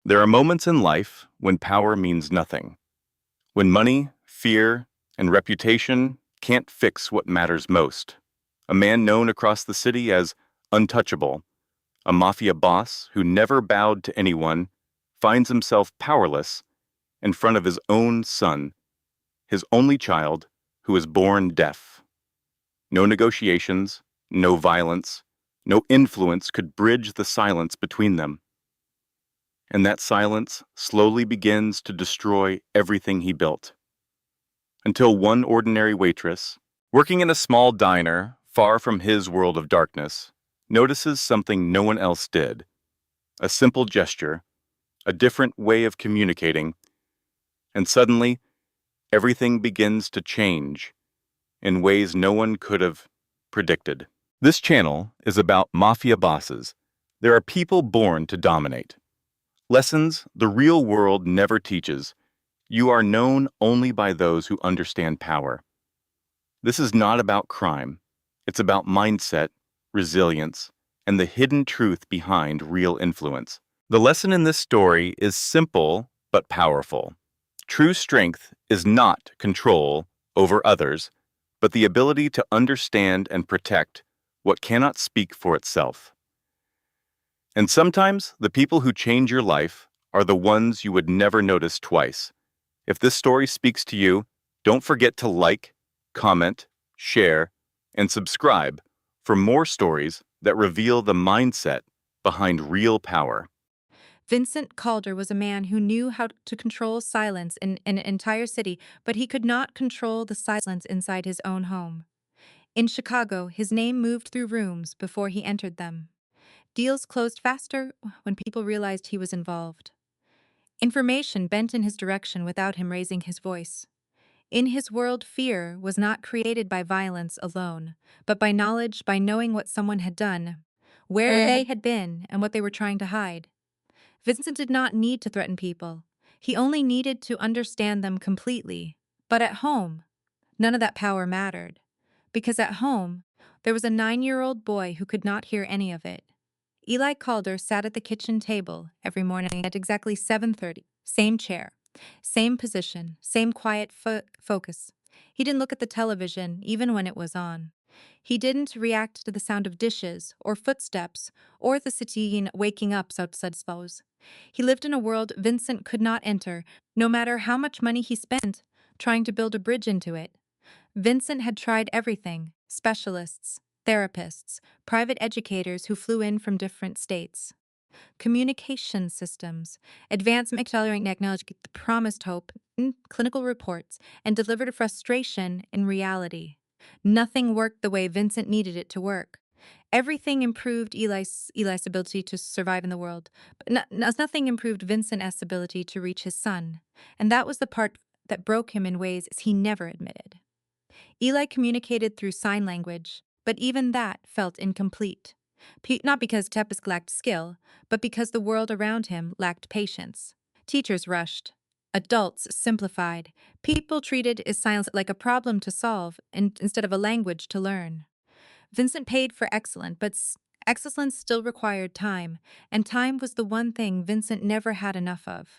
There are moments in life when power means nothing, when money, fear, and reputation can't fix what matters most. A man known across the city as untouchable, a mafia boss who never bowed to anyone, finds himself powerless in front of his own son, his only child, who is born deaf. No negotiations, no violence, no influence could bridge the silence between them. And that silence slowly begins to destroy everything he built. Until one ordinary waitress, working in a small diner far from his world of darkness, notices something no one else did. A simple gesture, a different way of communicating, and suddenly everything begins to change in ways no one could have predicted. This channel is about mafia bosses. There are people born to dominate. Lessons the real world never teaches. You are known only by those who understand power. This is not about crime. It's about mindset, resilience, and the hidden truth behind real influence. The lesson in this story is simple but powerful. True strength is not control over others, but the ability to understand and protect what cannot speak for itself. And sometimes the people who change your life are the ones you would never notice twice. If this story speaks to you, don't forget to like, comment, share, and subscribe for more stories that reveal the mindset behind real power. Vincent Calder was a man who knew how to control silence in an entire city, but he could not control the silence inside his own home. In Chicago, his name moved through rooms before he entered them. Deals closed faster when people realized he was involved. Information bent in his direction without him raising his voice. In his world, fear was not created by violence alone, but by knowledge, by knowing what someone had done, where they had been, and what they were trying to hide. Vincent did not need to threaten people. He only needed to understand them completely. But at home, none of that power mattered. Because at home, there was a 9-year-old boy who could not hear any of it. Eli Calder sat at the kitchen table every morning at exactly 7:30. Same chair, same position, same quiet focus. He didn't look at the television, even when it was on. He didn't react to the sound of dishes or footsteps or the city waking up outside his house. He lived in a world Vincent could not enter, no matter how much money he spent trying to build a bridge into it. Vincent had tried everything: specialists, therapists, private educators who flew in from different states, communication systems, advanced accelerating technology that promised hope in clinical reports and delivered frustration in reality. Nothing worked the way Vincent needed it to work. Everything improved Eli's ability to survive in the world, but nothing improved Vincent's ability to reach his son. And that was the part that broke him in ways he never admitted. Eli communicated through sign language, but even that felt incomplete. Not because Tepes lacked skill, but because the world around him lacked patience. Teachers rushed. Adults simplified. People treated his silence like a problem to solve instead of a language to learn. Vincent paid for excellence, but excellence still required time, and time was the one thing Vincent never had enough of.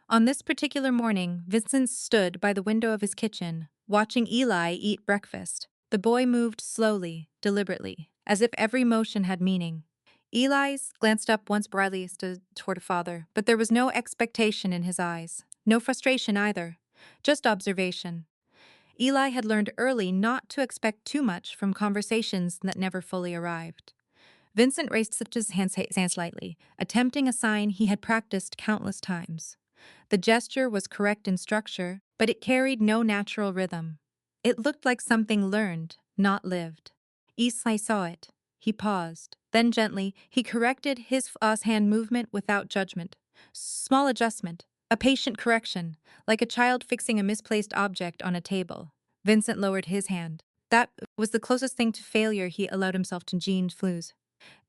On this particular morning, Vincent stood by the window of his kitchen, watching Eli eat breakfast. The boy moved slowly, deliberately, as if every motion had meaning. Eli's glanced up once brightly toward a father, but there was no expectation in his eyes, no frustration either, just observation. Eli had learned early not to expect too much from conversations that never fully arrived. Vincent raised his hand slightly, attempting a sign he had practiced countless times. The gesture was correct in structure, but it carried no natural rhythm. It looked like something learned, not lived. Eli saw it. He paused. Then gently, he corrected his hand movement without judgment. Small adjustment, a patient correction, like a child fixing a misplaced object on a table. Vincent lowered his hand. That was the closest thing to failure he allowed himself to Jean Flues.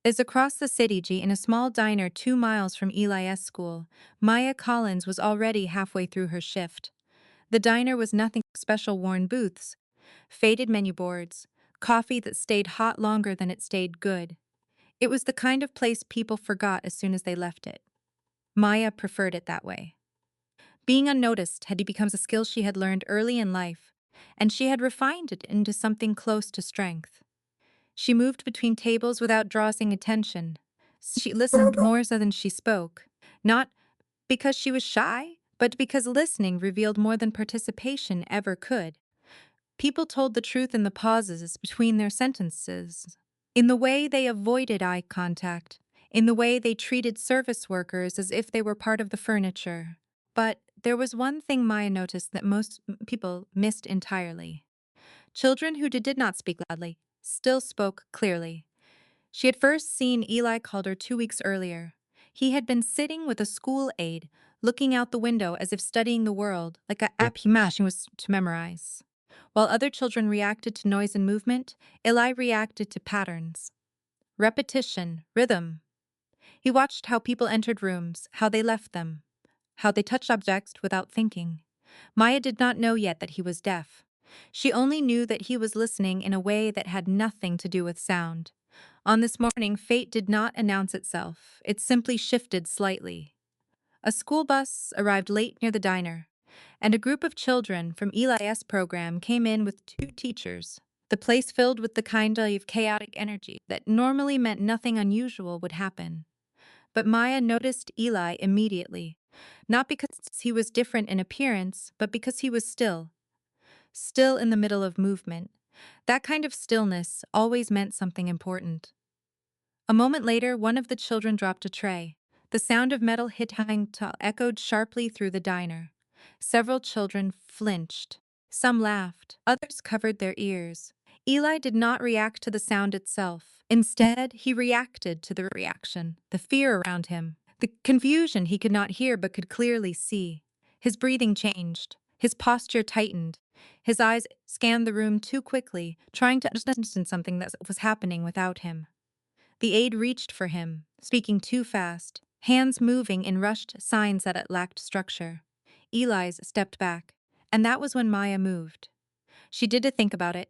As across the city, in a small diner 2 miles from Eli's school, Maya Collins was already halfway through her shift. The diner was nothing but special worn booths, faded menu boards, coffee that stayed hot longer than it stayed good. It was the kind of place people forgot as soon as they left it. Maya preferred it that way. Being unnoticed had become a skill she had learned early in life, and she had refined it into something close to strength. She moved between tables without drawing attention. She listened more so than she spoke, not because she was shy, but because listening revealed more than participation ever could. People told the truth in the pauses between their sentences, in the way they avoided eye contact, in the way they treated service workers as if they were part of the furniture. But there was one thing Maya noticed that most people missed entirely. Children who did not speak loudly still spoke clearly. She had first seen Eli Calder 2 weeks earlier. He had been sitting with a school aide, looking out the window as if studying the world, like a app he was to memorize. While other children reacted to noise and movement, Eli reacted to patterns. Repetition, rhythm. He watched how people entered rooms, how they left them, how they touched objects without thinking. Maya did not know yet that he was deaf. She only knew that he was listening in a way that had nothing to do with sound. On this morning, fate did not announce itself. It simply shifted slightly. A school bus arrived late near the diner, and a group of children from Eli's program came in with 2 teachers. The place filled with the kind of chaotic energy that normally meant nothing unusual would happen. But Maya noticed Eli immediately, not because he was different in appearance, but because he was still in the middle of movement. That kind of stillness always meant something important. A moment later, one of the children dropped a tray. The sound of metal hitting echoed sharply through the diner. Several children flinched. Some laughed. Others covered their ears. Eli did not react to the sound itself. Instead, he reacted to the reaction, the fear around him, the confusion he could not hear but could clearly see. His breathing changed. His posture tightened. His eyes scanned the room too quickly, trying to understand something that was happening without him. The aide reached for him, speaking too fast, hands moving in rushed signs that it lacked structure. Eli's stepped back, and that was when Maya moved. She did think about it.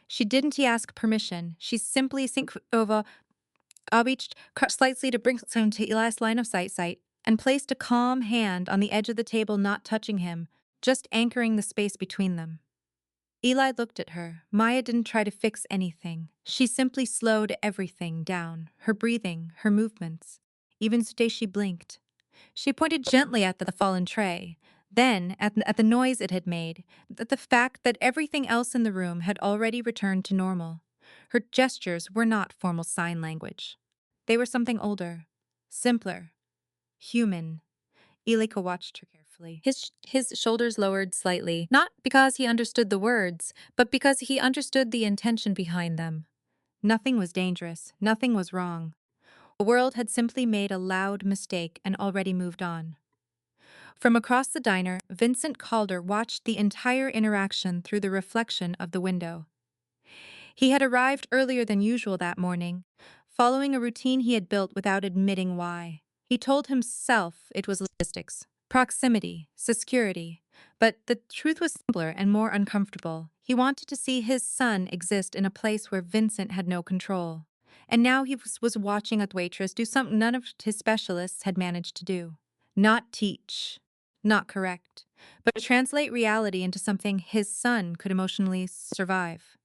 She didn't ask permission. She simply synced over, reached slightly to bring him to Eli's line of sight, and placed a calm hand on the edge of the table, not touching him, just anchoring the space between them. Eli looked at her. Maya didn't try to fix anything. She simply slowed everything down, her breathing, her movements. Even today she blinked. She pointed gently at the fallen tray, then at the noise it had made, at the fact that everything else in the room had already returned to normal. Her gestures were not formal sign language. They were something older, simpler, human. Elika watched her carefully. His shoulders lowered slightly, not because he understood the words, but because he understood the intention behind them. Nothing was dangerous. Nothing was wrong. The world had simply made a loud mistake and already moved on. From across the diner, Vincent Calder watched the entire interaction through the reflection of the window. He had arrived earlier than usual that morning, following a routine he had built without admitting why. He told himself it was logistics, proximity, security, but the truth was simpler and more uncomfortable. He wanted to see his son exist in a place where Vincent had no control. And now he was watching a waitress do something none of his specialists had managed to do. Not teach, not correct, but translate reality into something his son could emotionally survive.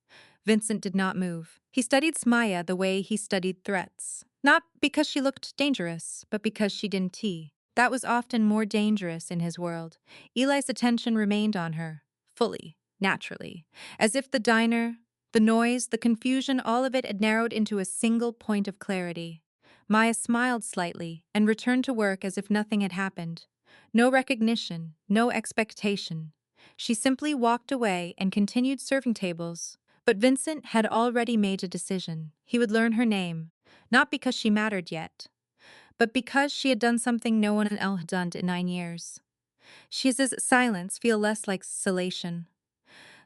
Vincent did not move. He studied Smaya the way he studied threats. Not because she looked dangerous, but because she didn't tea. That was often more dangerous in his world. Eli's attention remained on her, fully, naturally, as if the diner, the noise, the confusion, all of it had narrowed into a single point of clarity. Maya smiled slightly and returned to work as if nothing had happened. No recognition, no expectation. She simply walked away and continued serving tables. But Vincent had already made a decision. He would learn her name, not because she mattered yet, but because she had done something no one else had done in 9 years. She says silence feel less like salation.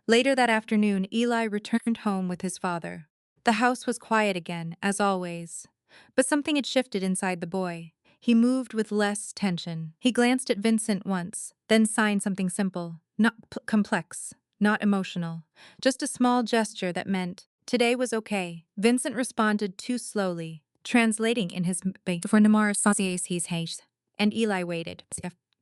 Later that afternoon, Eli returned home with his father. The house was quiet again, as always. But something had shifted inside the boy. He moved with less tension. He glanced at Vincent once, then signed something simple, not complex, not emotional. Just a small gesture that meant, today was okay. Vincent responded too slowly, translating in his for Namar his haze. and Eli waited.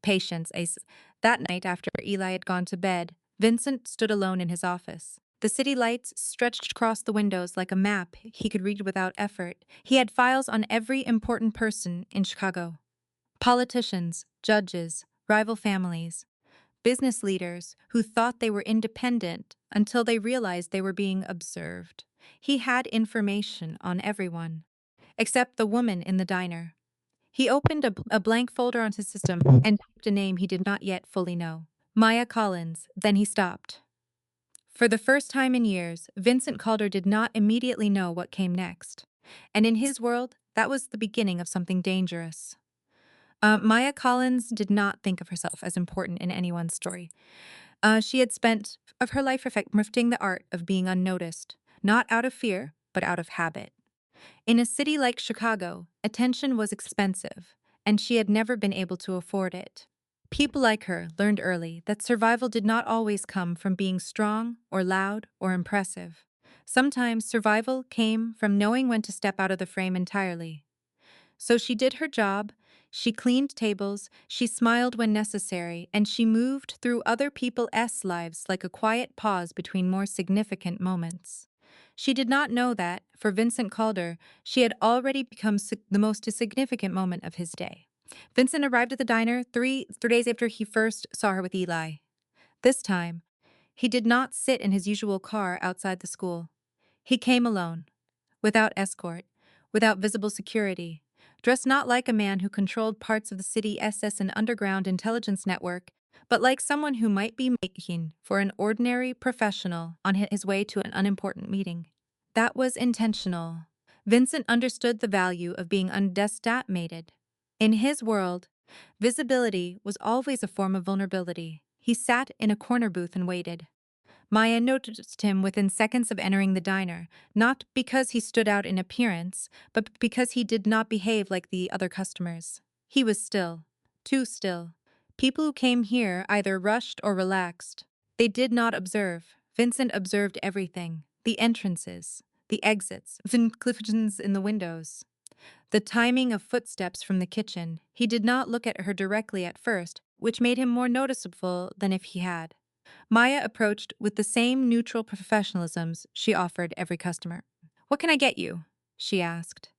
Patience, Ace. That night, after Eli had gone to bed, Vincent stood alone in his office. The city lights stretched across the windows like a map he could read without effort. He had files on every important person in Chicago: politicians, judges, rival families, business leaders who thought they were independent until they realized they were being observed. He had information on everyone, except the woman in the diner. He opened a blank folder on his system and typed a name he did not yet fully know: Maya Collins. Then he stopped. For the first time in years, Vincent Calder did not immediately know what came next. And in his world, that was the beginning of something dangerous. Maya Collins did not think of herself as important in anyone's story. She had spent of her life perfecting the art of being unnoticed, not out of fear, but out of habit. In a city like Chicago, attention was expensive, and she had never been able to afford it. People like her learned early that survival did not always come from being strong or loud or impressive. Sometimes survival came from knowing when to step out of the frame entirely. So she did her job, she cleaned tables, she smiled when necessary, and she moved through other people's lives like a quiet pause between more significant moments. She did not know that, for Vincent Calder, she had already become the most significant moment of his day. Vincent arrived at the diner three days after he first saw her with Eli. This time, he did not sit in his usual car outside the school. He came alone, without escort, without visible security, dressed not like a man who controlled parts of the city SS and underground intelligence network, but like someone who might be making for an ordinary professional on his way to an unimportant meeting. That was intentional. Vincent understood the value of being underestimated. In his world, visibility was always a form of vulnerability. He sat in a corner booth and waited. Maya noticed him within seconds of entering the diner, not because he stood out in appearance, but because he did not behave like the other customers. He was still, too still. People who came here either rushed or relaxed. They did not observe. Vincent observed everything: the entrances, the exits, vinclifications in the windows, the timing of footsteps from the kitchen. He did not look at her directly at first, which made him more noticeable than if he had. Maya approached with the same neutral professionalisms she offered every customer. "What can I get you?" she asked.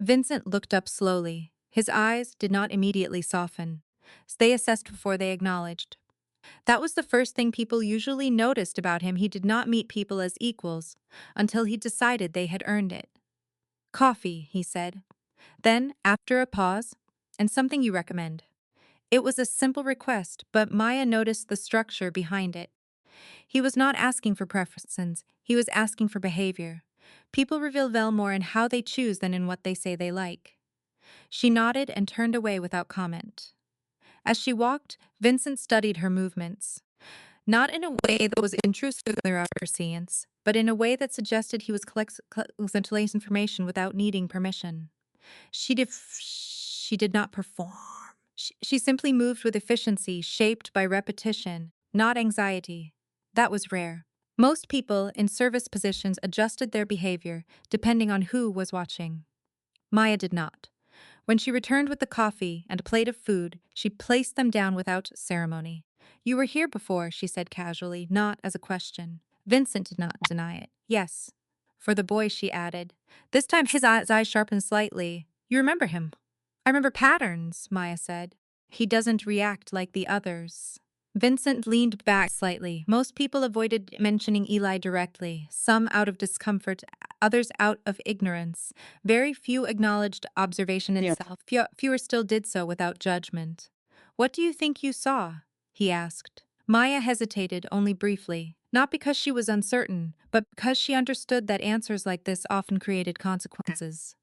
Vincent looked up slowly. His eyes did not immediately soften. They assessed before they acknowledged. That was the first thing people usually noticed about him. He did not meet people as equals until he decided they had earned it. "Coffee," he said. Then, after a pause, "And something you recommend." It was a simple request, but Maya noticed the structure behind it. He was not asking for preferences, he was asking for behavior. People reveal well more in how they choose than in what they say they like. She nodded and turned away without comment. As she walked, Vincent studied her movements, not in a way that was intrusive throughout her scenes, but in a way that suggested he was collecting information without needing permission. She did not perform. She simply moved with efficiency, shaped by repetition, not anxiety. That was rare. Most people in service positions adjusted their behavior depending on who was watching. Maya did not. When she returned with the coffee and a plate of food, she placed them down without ceremony. "You were here before," she said casually, not as a question. Vincent did not deny it. "Yes." For the boy, she added. This time his eyes sharpened slightly. "You remember him?" "I remember patterns," Maya said. "He doesn't react like the others." Vincent leaned back slightly. Most people avoided mentioning Eli directly, some out of discomfort, others out of ignorance. Very few acknowledged observation itself. Fewer still did so without judgment. "What do you think you saw?" he asked. Maya hesitated only briefly, not because she was uncertain, but because she understood that answers like this often created consequences.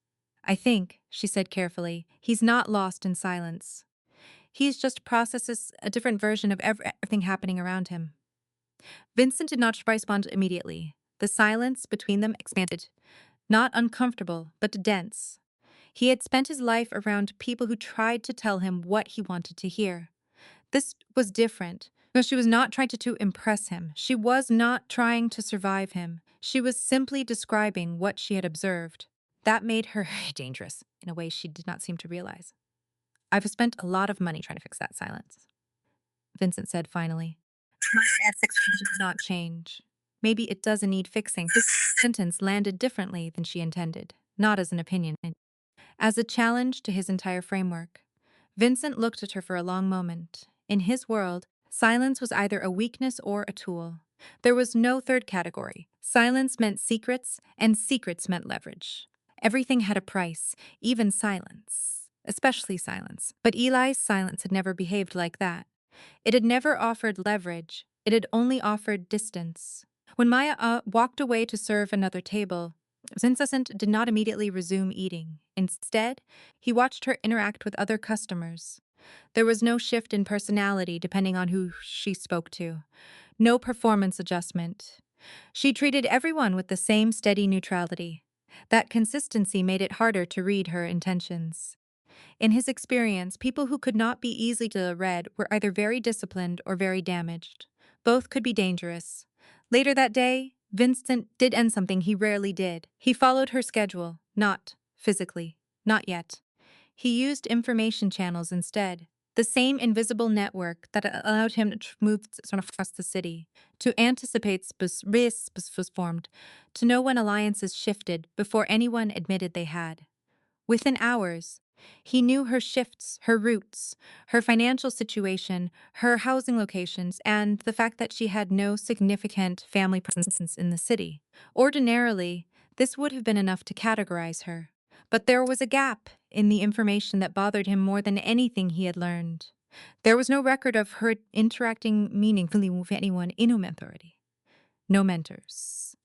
"I think," she said carefully, "he's not lost in silence. He's just processes a different version of everything happening around him." Vincent did not respond immediately. The silence between them expanded, not uncomfortable, but dense. He had spent his life around people who tried to tell him what he wanted to hear. This was different, because she was not trying to impress him. She was not trying to survive him. She was simply describing what she had observed. That made her dangerous in a way she did not seem to realize. I've spent a lot of money trying to fix that silence, Vincent said finally. My expectations did not change. Maybe it doesn't need fixing. His sentence landed differently than she intended, not as an opinion, as a challenge to his entire framework. Vincent looked at her for a long moment. In his world, silence was either a weakness or a tool. There was no third category. Silence meant secrets, and secrets meant leverage. Everything had a price, even silence, especially silence. But Eli's silence had never behaved like that. It had never offered leverage, it had only offered distance. When Maya walked away to serve another table, Vincent did not immediately resume eating. Instead, he watched her interact with other customers. There was no shift in personality depending on who she spoke to, no performance adjustment. She treated everyone with the same steady neutrality. That consistency made it harder to read her intentions. In his experience, people who could not be easily read were either very disciplined or very damaged. Both could be dangerous. Later that day, Vincent did end something he rarely did. He followed her schedule, not physically, not yet. He used information channels instead, the same invisible network that allowed him to move across the city, to anticipate risks was formed, to know when alliances shifted before anyone admitted they had. Within hours, he knew her shifts, her routes, her financial situation, her housing locations, and the fact that she had no significant family presence in the city. Ordinarily, this would have been enough to categorize her. But there was a gap in the information that bothered him more than anything he had learned. There was no record of her interacting meaningfully with anyone in human authority. No mentors.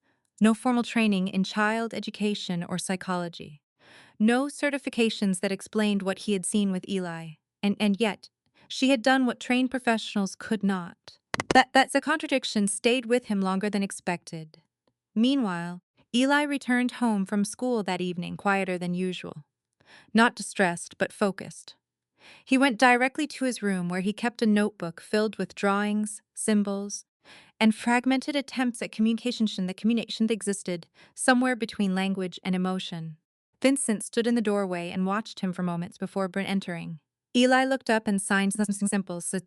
No formal training in child education or psychology. No certifications that explained what he had seen with Eli. And yet, she had done what trained professionals could not. That's a contradiction stayed with him longer than expected. Meanwhile, Eli returned home from school that evening quieter than usual. Not distressed, but focused. He went directly to his room where he kept a notebook filled with drawings, symbols, and fragmented attempts at communication that existed somewhere between language and emotion. Vincent stood in the doorway and watched him for moments before entering. Eli looked up and signed something simple, so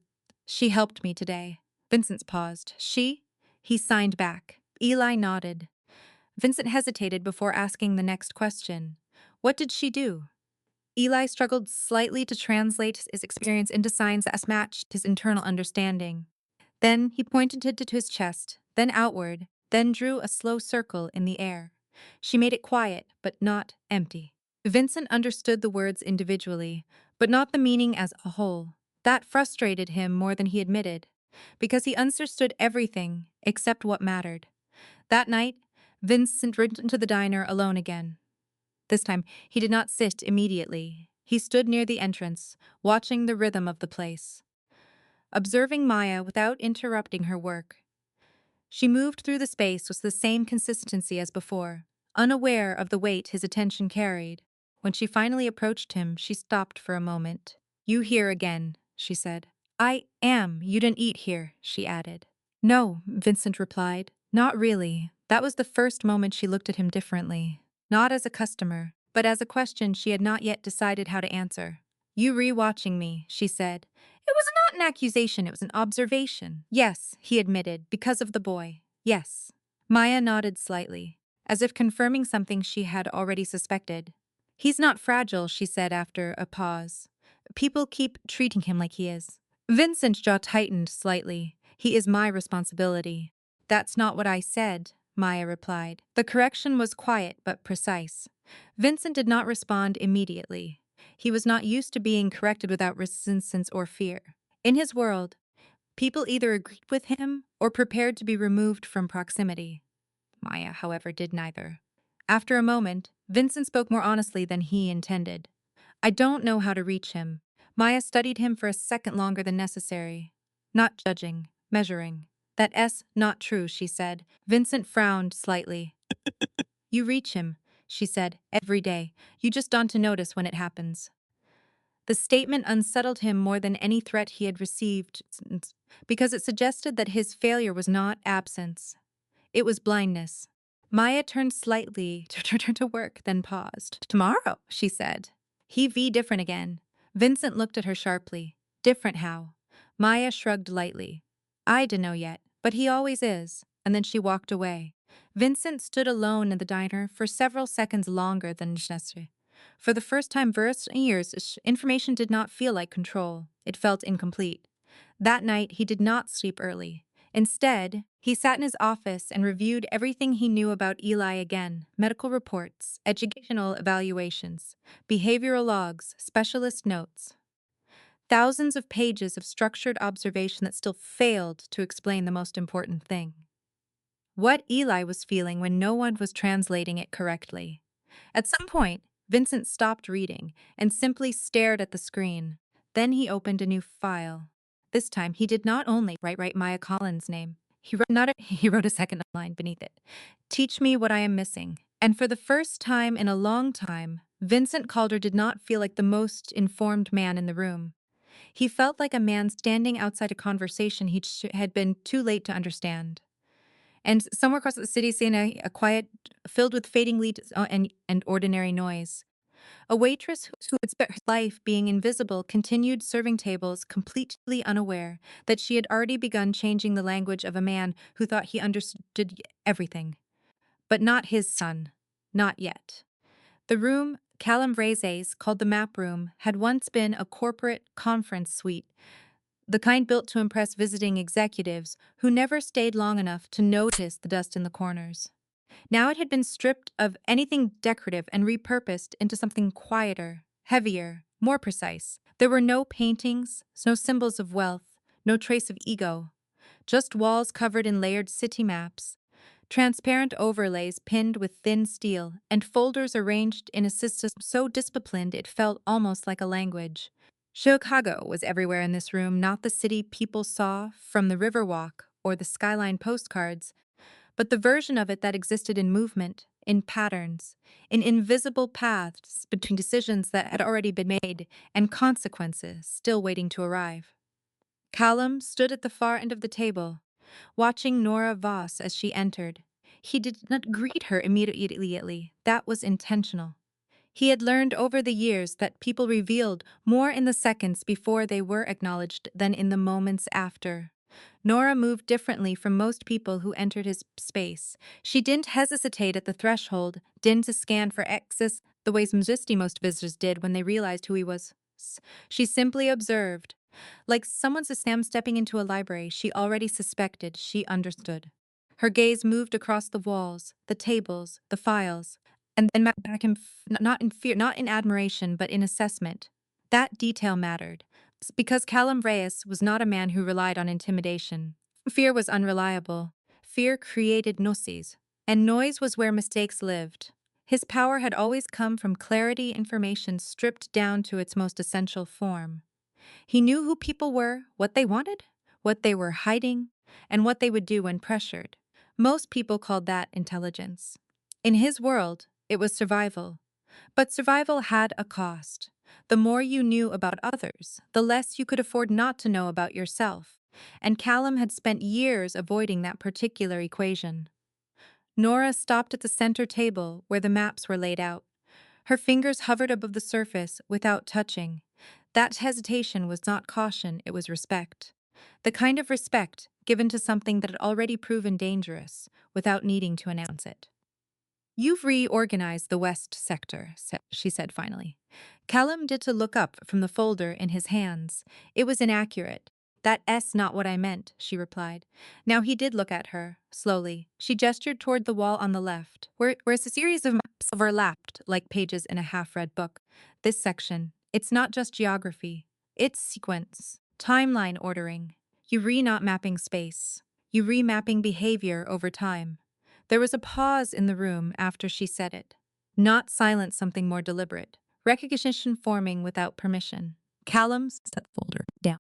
she helped me today. Vincent paused. She? He signed back. Eli nodded. Vincent hesitated before asking the next question. What did she do? Eli struggled slightly to translate his experience into signs that matched his internal understanding. Then he pointed to his chest, then outward, then drew a slow circle in the air. She made it quiet, but not empty. Vincent understood the words individually, but not the meaning as a whole. That frustrated him more than he admitted, because he understood everything except what mattered. That night, Vincent went into the diner alone again. This time, he did not sit immediately. He stood near the entrance, watching the rhythm of the place, observing Maya without interrupting her work. She moved through the space with the same consistency as before, unaware of the weight his attention carried. When she finally approached him, she stopped for a moment. You here again, she said. I am. You didn't eat here, she added. No, Vincent replied. Not really. That was the first moment she looked at him differently. Not as a customer, but as a question she had not yet decided how to answer. You rewatching me, she said. It was not an accusation, it was an observation. Yes, he admitted, because of the boy. Yes. Maya nodded slightly, as if confirming something she had already suspected. He's not fragile, she said after a pause. People keep treating him like he is. Vincent's jaw tightened slightly. He is my responsibility. That's not what I said, Maya replied. The correction was quiet but precise. Vincent did not respond immediately. He was not used to being corrected without resistance or fear. In his world, people either agreed with him or prepared to be removed from proximity. Maya, however, did neither. After a moment, Vincent spoke more honestly than he intended. I don't know how to reach him. Maya studied him for a second longer than necessary. Not judging, measuring. That S not true, she said. Vincent frowned slightly. You reach him, she said, every day. You just don't to notice when it happens. The statement unsettled him more than any threat he had received, because it suggested that his failure was not absence. It was blindness. Maya turned slightly to return to work, then paused. Tomorrow, she said. He be different again. Vincent looked at her sharply. Different how? Maya shrugged lightly. I dunno yet, but he always is. And then she walked away. Vincent stood alone in the diner for several seconds longer than necessary. For the first time in years, information did not feel like control. It felt incomplete. That night, he did not sleep early. Instead, he sat in his office and reviewed everything he knew about Eli again: medical reports, educational evaluations, behavioral logs, specialist notes. Thousands of pages of structured observation that still failed to explain the most important thing. What Eli was feeling when no one was translating it correctly. At some point, Vincent stopped reading and simply stared at the screen. Then he opened a new file. This time, he did not only write Maya Collins' name. He wrote a second line beneath it. Teach me what I am missing. And for the first time in a long time, Vincent Calder did not feel like the most informed man in the room. He felt like a man standing outside a conversation he had been too late to understand. And somewhere across the city, seeing a quiet, filled with fading leaves and ordinary noise. A waitress who had spent her life being invisible continued serving tables, completely unaware that she had already begun changing the language of a man who thought he understood everything. But not his son. Not yet. The room Callum Vreze's called the Map Room had once been a corporate conference suite, the kind built to impress visiting executives who never stayed long enough to notice the dust in the corners. Now it had been stripped of anything decorative and repurposed into something quieter, heavier, more precise. There were no paintings, no symbols of wealth, no trace of ego, just walls covered in layered city maps, transparent overlays pinned with thin steel, and folders arranged in a system so disciplined it felt almost like a language. Chicago was everywhere in this room, not the city people saw from the Riverwalk or the Skyline postcards, but the version of it that existed in movement, in patterns, in invisible paths between decisions that had already been made and consequences still waiting to arrive. Callum stood at the far end of the table, watching Nora Voss as she entered. He did not greet her immediately. That was intentional. He had learned over the years that people revealed more in the seconds before they were acknowledged than in the moments after. Nora moved differently from most people who entered his space. She didn't hesitate at the threshold, didn't scan for X's the ways most visitors did when they realized who he was. She simply observed. Like someone's Sam stepping into a library she already suspected she understood. Her gaze moved across the walls, the tables, the files, and then back in, not in fear, not in admiration, but in assessment. That detail mattered, because Callum Reyes was not a man who relied on intimidation. Fear was unreliable. Fear created noise, and noise was where mistakes lived. His power had always come from clarity, information stripped down to its most essential form. He knew who people were, what they wanted, what they were hiding, and what they would do when pressured. Most people called that intelligence. In his world, it was survival. But survival had a cost. The more you knew about others, the less you could afford not to know about yourself. And Callum had spent years avoiding that particular equation. Nora stopped at the center table where the maps were laid out. Her fingers hovered above the surface without touching. That hesitation was not caution, it was respect. The kind of respect given to something that had already proven dangerous without needing to announce it. You've reorganized the West sector, she said finally. Callum did to look up from the folder in his hands. It was inaccurate. That S not what I meant, she replied. Now he did look at her, slowly. She gestured toward the wall on the left, where a series of maps overlapped like pages in a half-read book. This section, it's not just geography. It's sequence, timeline ordering. You not mapping space. You remapping behavior over time. There was a pause in the room after she said it. Not silence, something more deliberate. Recognition forming without permission. Callum set the folder down.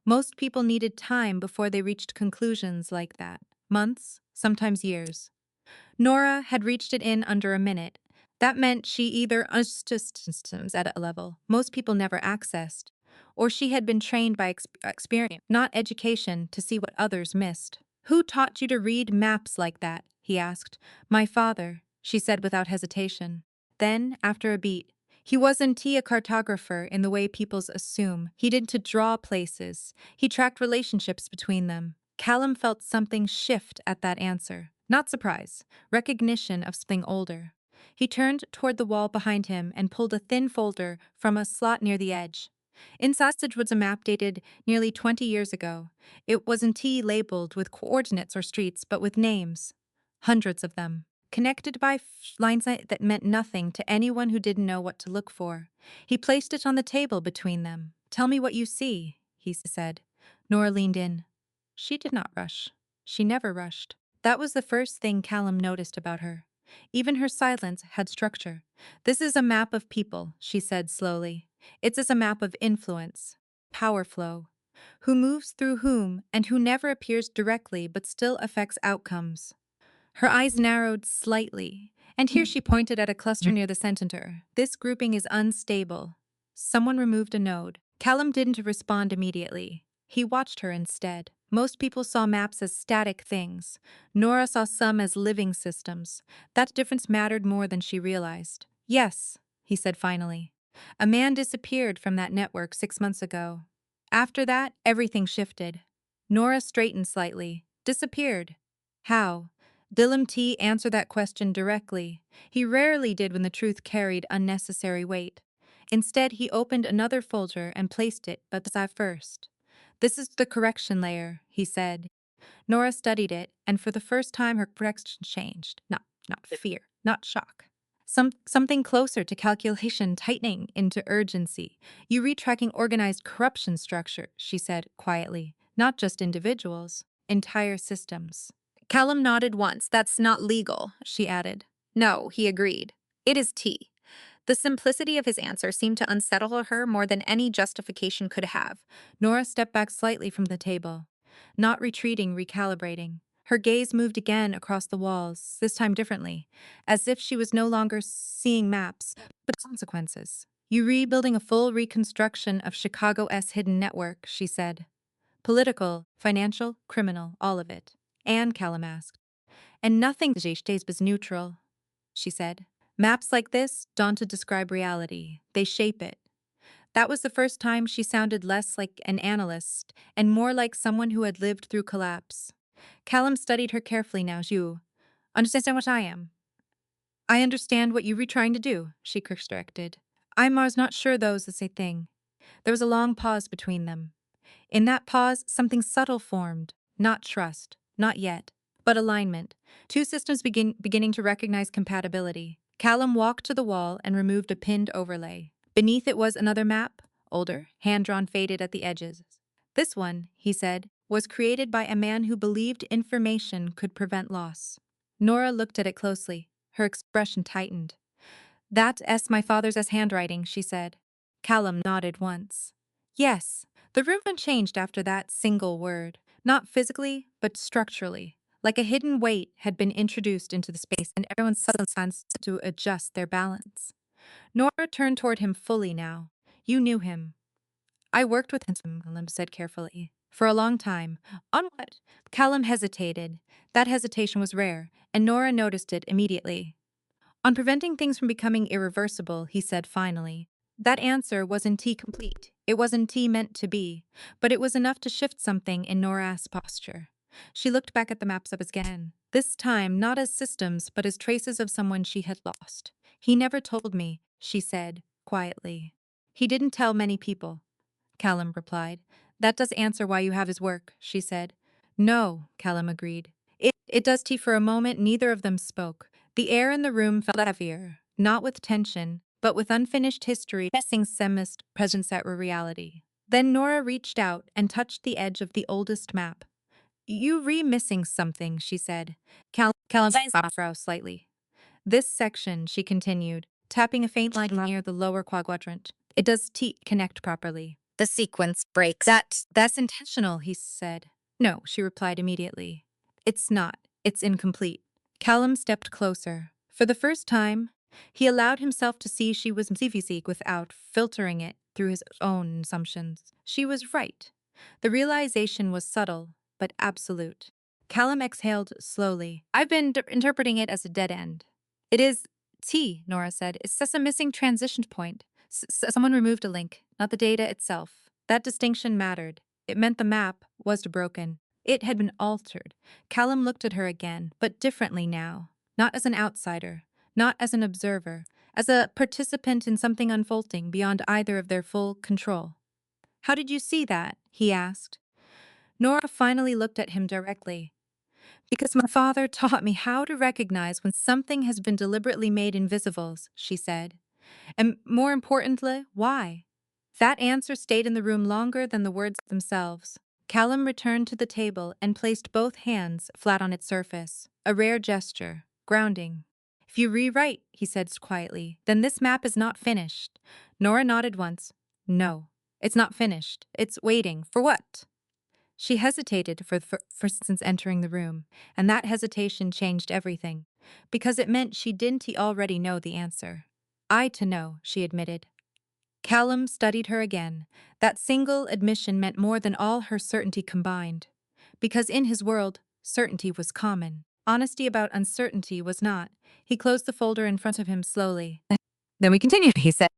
Most people needed time before they reached conclusions like that. Months, sometimes years. Nora had reached it in under a minute. That meant she either understood systems at a level most people never accessed, or she had been trained by experience, not education, to see what others missed. Who taught you to read maps like that? He asked. My father, she said without hesitation. Then, after a beat, He wasn't a cartographer in the way people assume. He didn't to draw places. He tracked relationships between them. Callum felt something shift at that answer. Not surprise, recognition of something older. He turned toward the wall behind him and pulled a thin folder from a slot near the edge. Inside was a map dated nearly 20 years ago. It wasn't labeled with coordinates or streets, but with names. Hundreds of them. Connected by lines that meant nothing to anyone who didn't know what to look for. He placed it on the table between them. "Tell me what you see," he said. Nora leaned in. She did not rush. She never rushed. That was the first thing Callum noticed about her. Even her silence had structure. "This is a map of people," she said slowly. "It's a map of influence, power flow, who moves through whom and who never appears directly but still affects outcomes." Her eyes narrowed slightly, and here she pointed at a cluster near the center. "This grouping is unstable." Someone removed a node. Callum didn't respond immediately. He watched her instead. Most people saw maps as static things. Nora saw some as living systems. That difference mattered more than she realized. "Yes," he said finally. "A man disappeared from that network 6 months ago. After that, everything shifted." Nora straightened slightly. "Disappeared? How?" Dillam T answered that question directly. He rarely did when the truth carried unnecessary weight. Instead, he opened another folder and placed it but beside first. "This is the correction layer," he said. Nora studied it, and for the first time her correction changed. Not fear, not shock. Something closer to calculation tightening into urgency. "You read tracking organized corruption structure," she said quietly. "Not just individuals, entire systems." Callum nodded once. "That's not legal," she added. "No," he agreed. "It is tea." The simplicity of his answer seemed to unsettle her more than any justification could have. Nora stepped back slightly from the table. Not retreating, recalibrating. Her gaze moved again across the walls, this time differently, as if she was no longer seeing maps, but consequences. "You rebuilding a full reconstruction of Chicago's hidden network," she said. "Political, financial, criminal, all of it." And Callum asked. "And nothing stays was neutral," she said. "Maps like this don't describe reality, they shape it." That was the first time she sounded less like an analyst and more like someone who had lived through collapse. Callum studied her carefully now. "You understand what I am?" "I understand what you were trying to do," she corrected. "I was not sure those the same thing." There was a long pause between them. In that pause, something subtle formed. Not trust, not yet, but alignment. Two systems beginning to recognize compatibility. Callum walked to the wall and removed a pinned overlay. Beneath it was another map, older, hand-drawn, faded at the edges. "This one," he said, "was created by a man who believed information could prevent loss." Nora looked at it closely. Her expression tightened. "That's my father's handwriting," she said. Callum nodded once. "Yes." The room changed after that single word. Not physically, but structurally. Like a hidden weight had been introduced into the space, and everyone suddenly started to adjust their balance. Nora turned toward him fully now. "You knew him." "I worked with him," Callum said carefully. "For a long time." "On what?" Callum hesitated. That hesitation was rare, and Nora noticed it immediately. "On preventing things from becoming irreversible," he said finally. That answer wasn't complete. It wasn't meant to be, but it was enough to shift something in Nora's posture. She looked back at the maps up again, this time not as systems but as traces of someone she had lost. "He never told me," she said, quietly. "He didn't tell many people," Callum replied. "That does answer why you have his work," she said. "No," Callum agreed. It does. For a moment neither of them spoke. The air in the room felt heavier, not with tension, but with unfinished history missing semist presence at reality. Then Nora reached out and touched the edge of the oldest map. "You missing something," she said. Callum's eyes frowned slightly. "This section," she continued, tapping a faint line near the lower quadrant. "It does connect properly. The sequence breaks." That's intentional," he said. "No," she replied immediately. "It's not. It's incomplete." Callum stepped closer. For the first time, he allowed himself to see she was Mzivisik without filtering it through his own assumptions. She was right. The realization was subtle, but absolute. Callum exhaled slowly. "I've been interpreting it as a dead end." "It is T, Nora said. It's just a missing transition point. Someone removed a link, not the data itself. That distinction mattered. It meant the map was broken. It had been altered. Callum looked at her again, but differently now. Not as an outsider, not as an observer, as a participant in something unfolding beyond either of their full control. How did you see that? He asked. Nora finally looked at him directly. Because my father taught me how to recognize when something has been deliberately made invisible, she said. And more importantly, why? That answer stayed in the room longer than the words themselves. Callum returned to the table and placed both hands flat on its surface, a rare gesture, grounding. If you rewrite, he said quietly, then this map is not finished. Nora nodded once. No, it's not finished. It's waiting. For what? She hesitated for the first since entering the room, and that hesitation changed everything, because it meant she didn't already know the answer. I to know, she admitted. Callum studied her again. That single admission meant more than all her certainty combined. Because in his world, certainty was common. Honesty about uncertainty was not. He closed the folder in front of him slowly. Then we continue, he said.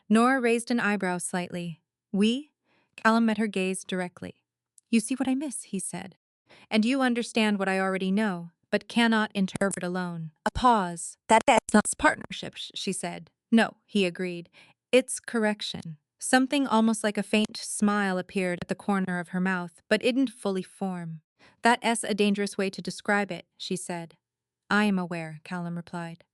Nora raised an eyebrow slightly. We? Callum met her gaze directly. You see what I miss, he said. And you understand what I already know, but cannot interpret alone. A pause. That is not partnership, she said. No, he agreed. It's correction. Something almost like a faint smile appeared at the corner of her mouth, but it didn't fully form. That's a dangerous way to describe it, she said. I am aware, Callum replied.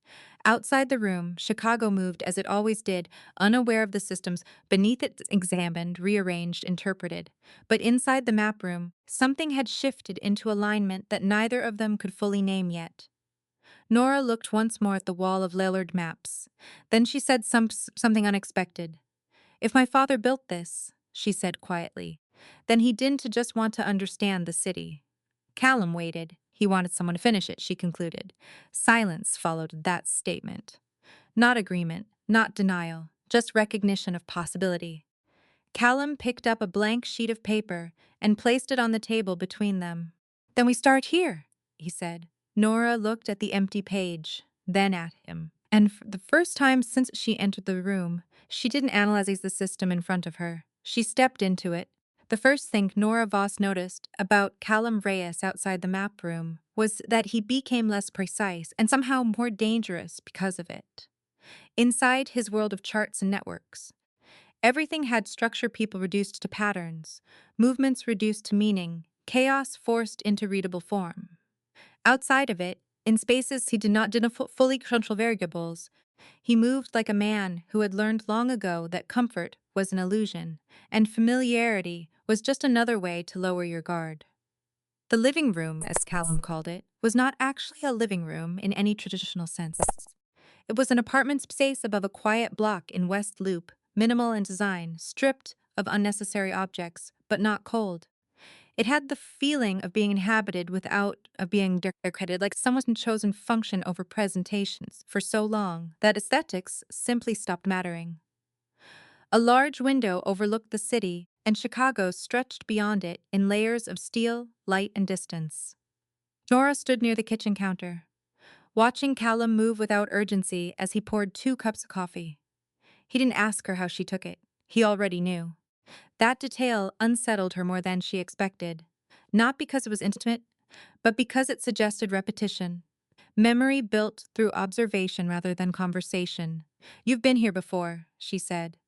Outside the room, Chicago moved as it always did, unaware of the systems beneath it, examined, rearranged, interpreted. But inside the map room, something had shifted into alignment that neither of them could fully name yet. Nora looked once more at the wall of layered maps. Then she said something unexpected. If my father built this, she said quietly, then he didn't just want to understand the city. Callum waited. He wanted someone to finish it, she concluded. Silence followed that statement. Not agreement, not denial, just recognition of possibility. Callum picked up a blank sheet of paper and placed it on the table between them. Then we start here, he said. Nora looked at the empty page, then at him. And for the first time since she entered the room, she didn't analyze the system in front of her. She stepped into it. The first thing Nora Voss noticed about Callum Reyes outside the map room was that he became less precise and somehow more dangerous because of it. Inside his world of charts and networks, everything had structure, people reduced to patterns, movements reduced to meaning, chaos forced into readable form. Outside of it, in spaces he didn't fully control variables, he moved like a man who had learned long ago that comfort was an illusion, and familiarity was just another way to lower your guard. The living room, as Callum called it, was not actually a living room in any traditional sense. It was an apartment space above a quiet block in West Loop, minimal in design, stripped of unnecessary objects, but not cold. It had the feeling of being inhabited without being decorated, like someone's chosen function over presentations for so long that aesthetics simply stopped mattering. A large window overlooked the city, and Chicago stretched beyond it in layers of steel, light, and distance. Nora stood near the kitchen counter, watching Callum move without urgency as he poured 2 cups of coffee. He didn't ask her how she took it. He already knew. That detail unsettled her more than she expected, not because it was intimate, but because it suggested repetition. Memory built through observation rather than conversation. You've been here before, she said.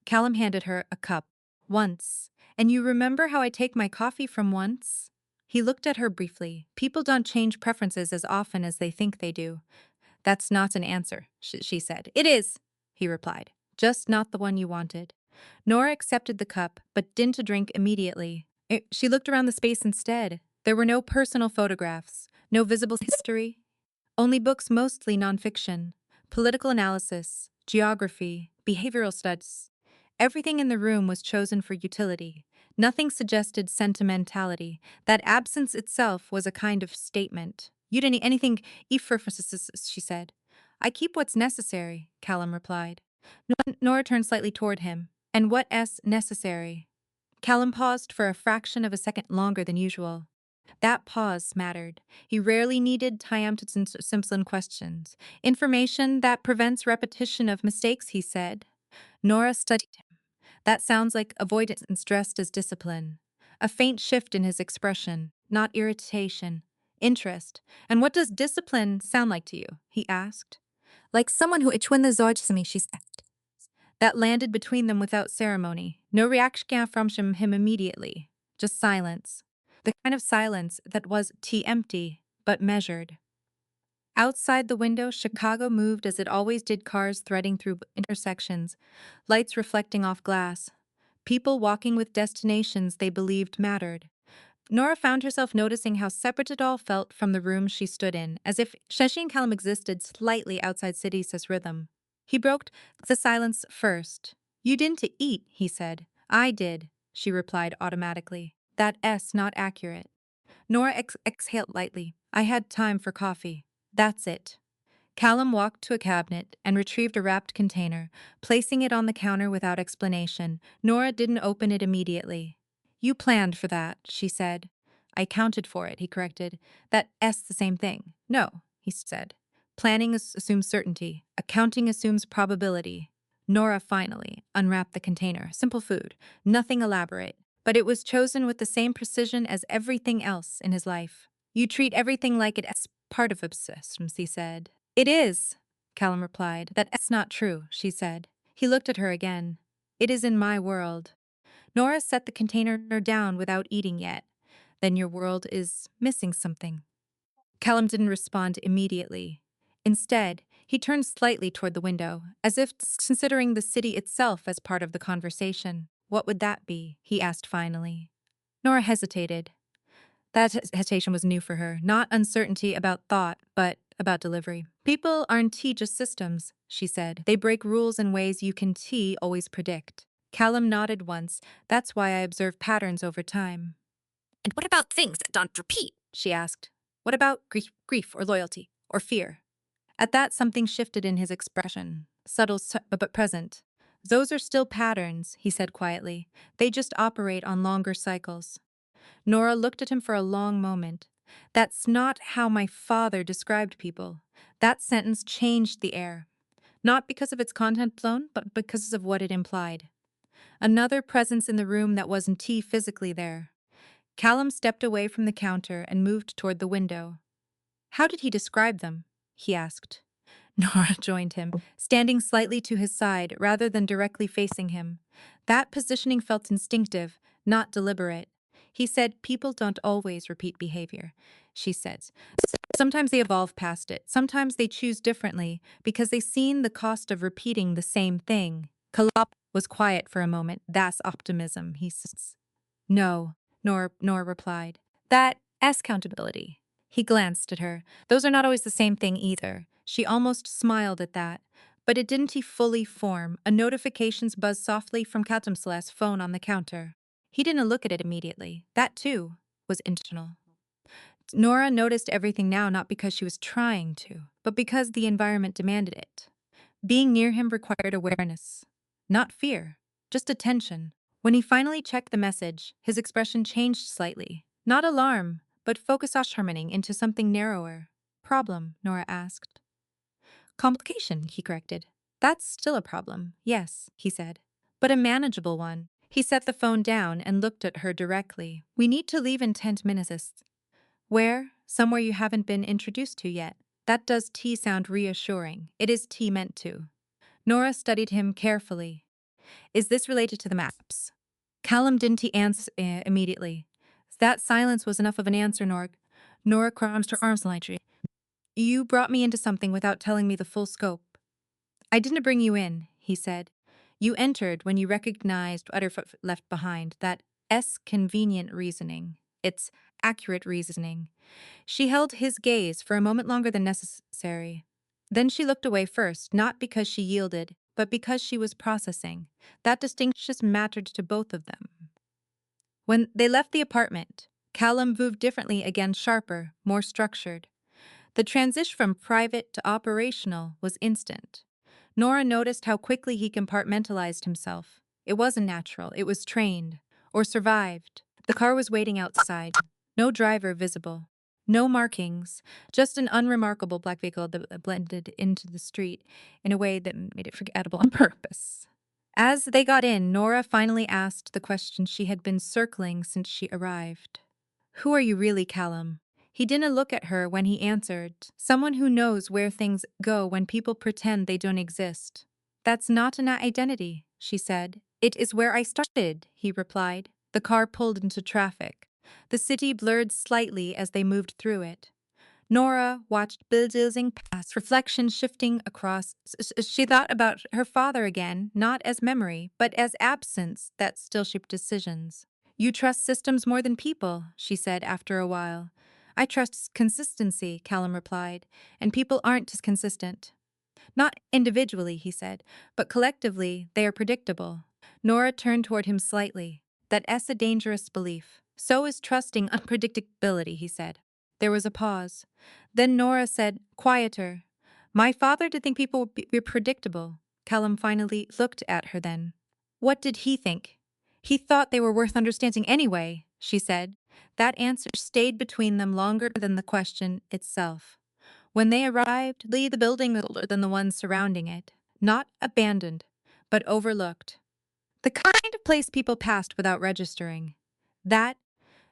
Callum handed her a cup. Once. And you remember how I take my coffee from once? He looked at her briefly. People don't change preferences as often as they think they do. That's not an answer, she said. It is, he replied. Just not the one you wanted. Nora accepted the cup, but didn't drink immediately. She looked around the space instead. There were no personal photographs, no visible history, only books mostly nonfiction, political analysis, geography, behavioral studies. Everything in the room was chosen for utility. Nothing suggested sentimentality. That absence itself was a kind of statement. You didn't need anything, she said. I keep what's necessary, Callum replied. Nora turned slightly toward him. And what necessary? Callum paused for a fraction of a second longer than usual. That pause mattered. He rarely needed time to simpson questions. Information that prevents repetition of mistakes, he said. Nora studied him. That sounds like avoidance dressed as discipline. A faint shift in his expression, not irritation, interest. And what does discipline sound like to you? He asked. Like someone who itchwin the zorgsami, she said. That landed between them without ceremony. No reaction from him immediately. Just silence. The kind of silence that was empty, but measured. Outside the window, Chicago moved as it always did, cars threading through intersections, lights reflecting off glass, people walking with destinations they believed mattered. Nora found herself noticing how separate it all felt from the room she stood in, as if Shashi and Callum existed slightly outside Siddisa's rhythm. He broke the silence first. You didn't eat, he said. I did, she replied automatically. That S not accurate. Nora exhaled lightly. I had time for coffee. That's it. Callum walked to a cabinet and retrieved a wrapped container, placing it on the counter without explanation. Nora didn't open it immediately. You planned for that, she said. I counted for it, he corrected. That S the same thing. No, he said. Planning assumes certainty. Accounting assumes probability. Nora finally unwrapped the container. Simple food, nothing elaborate. But it was chosen with the same precision as everything else in his life. You treat everything like it's part of obsession, he said. It is, Callum replied. That's not true, she said. He looked at her again. It is in my world. Nora set the container down without eating yet. Then your world is missing something. Callum didn't respond immediately. Instead, he turned slightly toward the window, as if considering the city itself as part of the conversation. What would that be? He asked finally. Nora hesitated. That hesitation was new for her, not uncertainty about thought, but about delivery. People aren't just systems, she said. They break rules in ways you can always predict. Callum nodded once. That's why I observe patterns over time. And what about things that don't repeat? She asked. What about grief or loyalty or fear? At that, something shifted in his expression, subtle but present. Those are still patterns, he said quietly. They just operate on longer cycles. Nora looked at him for a long moment. That's not how my father described people. That sentence changed the air. Not because of its content alone, but because of what it implied. Another presence in the room that wasn't physically there. Callum stepped away from the counter and moved toward the window. How did he describe them? He asked. Nora joined him, standing slightly to his side rather than directly facing him. That positioning felt instinctive, not deliberate. He said, people don't always repeat behavior, she said. Sometimes they evolve past it. Sometimes they choose differently because they've seen the cost of repeating the same thing. Kalop was quiet for a moment. That's optimism, he says. No, Nora replied. That is accountability. He glanced at her. Those are not always the same thing either. She almost smiled at that. But it didn't fully form. A notifications buzzed softly from Katumsal's phone on the counter. He didn't look at it immediately. That, too, was intentional. Nora noticed everything now not because she was trying to, but because the environment demanded it. Being near him required awareness, not fear, just attention. When he finally checked the message, his expression changed slightly. Not alarm, but focus harmoning into something narrower. Problem, Nora asked. Complication, he corrected. That's still a problem, yes, he said. But a manageable one. He set the phone down and looked at her directly. We need to leave in 10 minutes. Where? Somewhere you haven't been introduced to yet. That does sound reassuring. It is meant to. Nora studied him carefully. Is this related to the maps? Callum didn't answer immediately. That silence was enough of an answer, Nora. Nora crossed her arms lightly. You brought me into something without telling me the full scope. I didn't bring you in, he said. You entered when you recognized what left behind. That convenient reasoning. It's accurate reasoning. She held his gaze for a moment longer than necessary. Then she looked away first, not because she yielded, but because she was processing. That distinction mattered to both of them. When they left the apartment, Callum moved differently again, sharper, more structured. The transition from private to operational was instant. Nora noticed how quickly he compartmentalized himself. It wasn't natural, it was trained, or survived. The car was waiting outside. No driver visible. No markings, just an unremarkable black vehicle that blended into the street in a way that made it forgettable on purpose. As they got in, Nora finally asked the question she had been circling since she arrived. Who are you really, Callum? He didn't look at her when he answered. Someone who knows where things go when people pretend they don't exist. That's not an identity, she said. It is where I started, he replied. The car pulled into traffic. The city blurred slightly as they moved through it. Nora watched buildings pass, reflection shifting across. She thought about her father again, not as memory, but as absence that still shaped decisions. You trust systems more than people, she said after a while. I trust consistency, Callum replied, and people aren't as consistent. Not individually, he said, but collectively, they are predictable. Nora turned toward him slightly. That's a dangerous belief. So is trusting unpredictability, he said. There was a pause. Then Nora said, quieter, my father did think people would be predictable. Callum finally looked at her then. What did he think? He thought they were worth understanding anyway, she said. That answer stayed between them longer than the question itself. When they arrived, the building was older than the ones surrounding it. Not abandoned, but overlooked. The kind of place people passed without registering. That,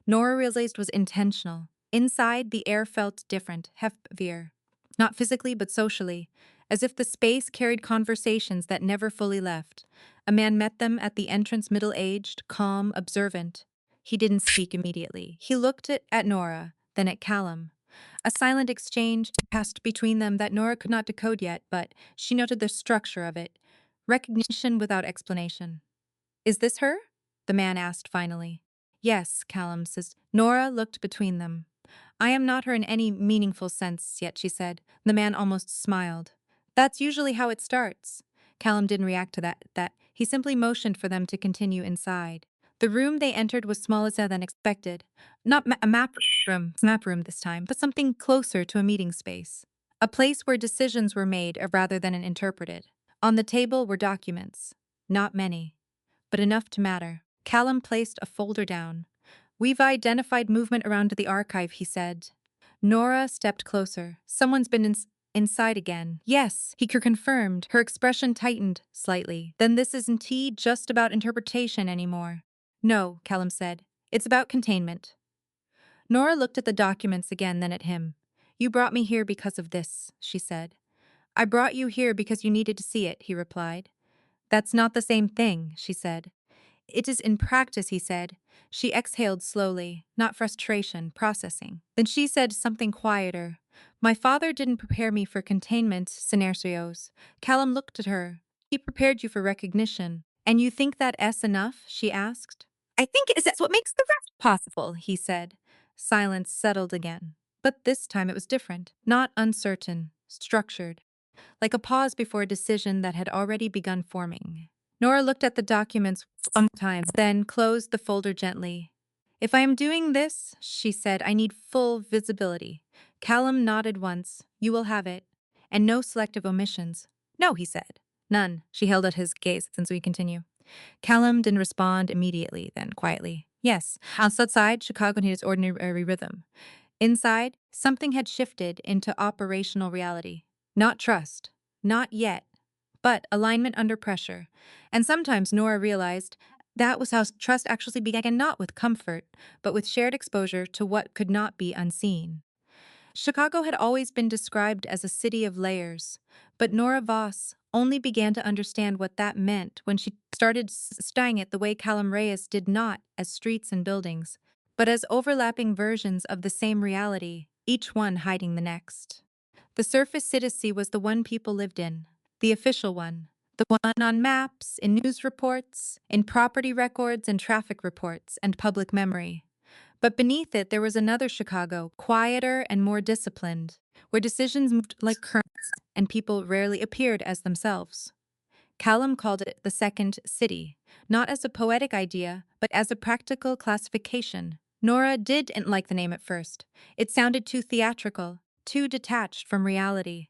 Nora realized, was intentional. Inside, the air felt different, heavier. Not physically, but socially, as if the space carried conversations that never fully left. A man met them at the entrance, middle-aged, calm, observant. He didn't speak immediately. He looked at Nora, then at Callum. A silent exchange passed between them that Nora could not decode yet, but she noted the structure of it. Recognition without explanation. Is this her? The man asked finally. Yes, Callum says. Nora looked between them. I am not her in any meaningful sense yet, she said. The man almost smiled. That's usually how it starts. Callum didn't react to that. He simply motioned for them to continue inside. The room they entered was smaller than expected. Not a map room this time, but something closer to a meeting space. A place where decisions were made rather than interpreted. On the table were documents. Not many, but enough to matter. Callum placed a folder down. We've identified movement around the archive, he said. Nora stepped closer. Someone's been inside again. Yes, he confirmed. Her expression tightened slightly. Then this isn't just about interpretation anymore. No, Callum said. It's about containment. Nora looked at the documents again, then at him. You brought me here because of this, she said. I brought you here because you needed to see it, he replied. That's not the same thing, she said. It is in practice, he said. She exhaled slowly, not frustration, processing. Then she said something quieter. My father didn't prepare me for containment scenarios. Callum looked at her. He prepared you for recognition. And you think that's enough? She asked. I think that's what makes the rest possible, he said. Silence settled again. But this time it was different, not uncertain, structured, like a pause before a decision that had already begun forming. Nora looked at the documents sometimes, then closed the folder gently. If I am doing this, she said, I need full visibility. Callum nodded once. You will have it. And no selective omissions. No, he said. None. She held out his gaze since we continue. Callum didn't respond immediately, then quietly. Yes. Outside, Chicago needed its ordinary rhythm. Inside, something had shifted into operational reality. Not trust. Not yet. But alignment under pressure. And sometimes Nora realized that was how trust actually began, not with comfort, but with shared exposure to what could not be unseen. Chicago had always been described as a city of layers, but Nora Voss only began to understand what that meant when she started studying it the way Callum Reyes did, not as streets and buildings, but as overlapping versions of the same reality, each one hiding the next. The surface city was the one people lived in, the official one, the one on maps, in news reports, in property records and traffic reports, and public memory. But beneath it, there was another Chicago, quieter and more disciplined, where decisions moved like currents and people rarely appeared as themselves. Callum called it the second city, not as a poetic idea, but as a practical classification. Nora didn't like the name at first. It sounded too theatrical, too detached from reality.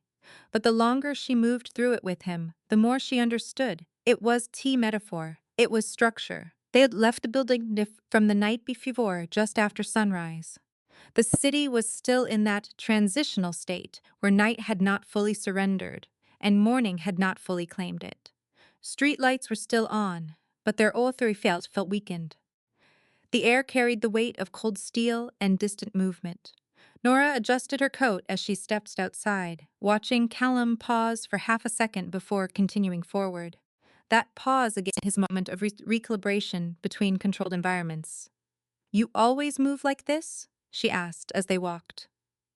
But the longer she moved through it with him, the more she understood. It was metaphor. It was structure. They had left the building from the night before, just after sunrise. The city was still in that transitional state where night had not fully surrendered and morning had not fully claimed it. Street lights were still on, but their authority felt weakened. The air carried the weight of cold steel and distant movement. Nora adjusted her coat as she stepped outside, watching Callum pause for half a second before continuing forward. That pause again his moment of recalibration between controlled environments. You always move like this? She asked as they walked.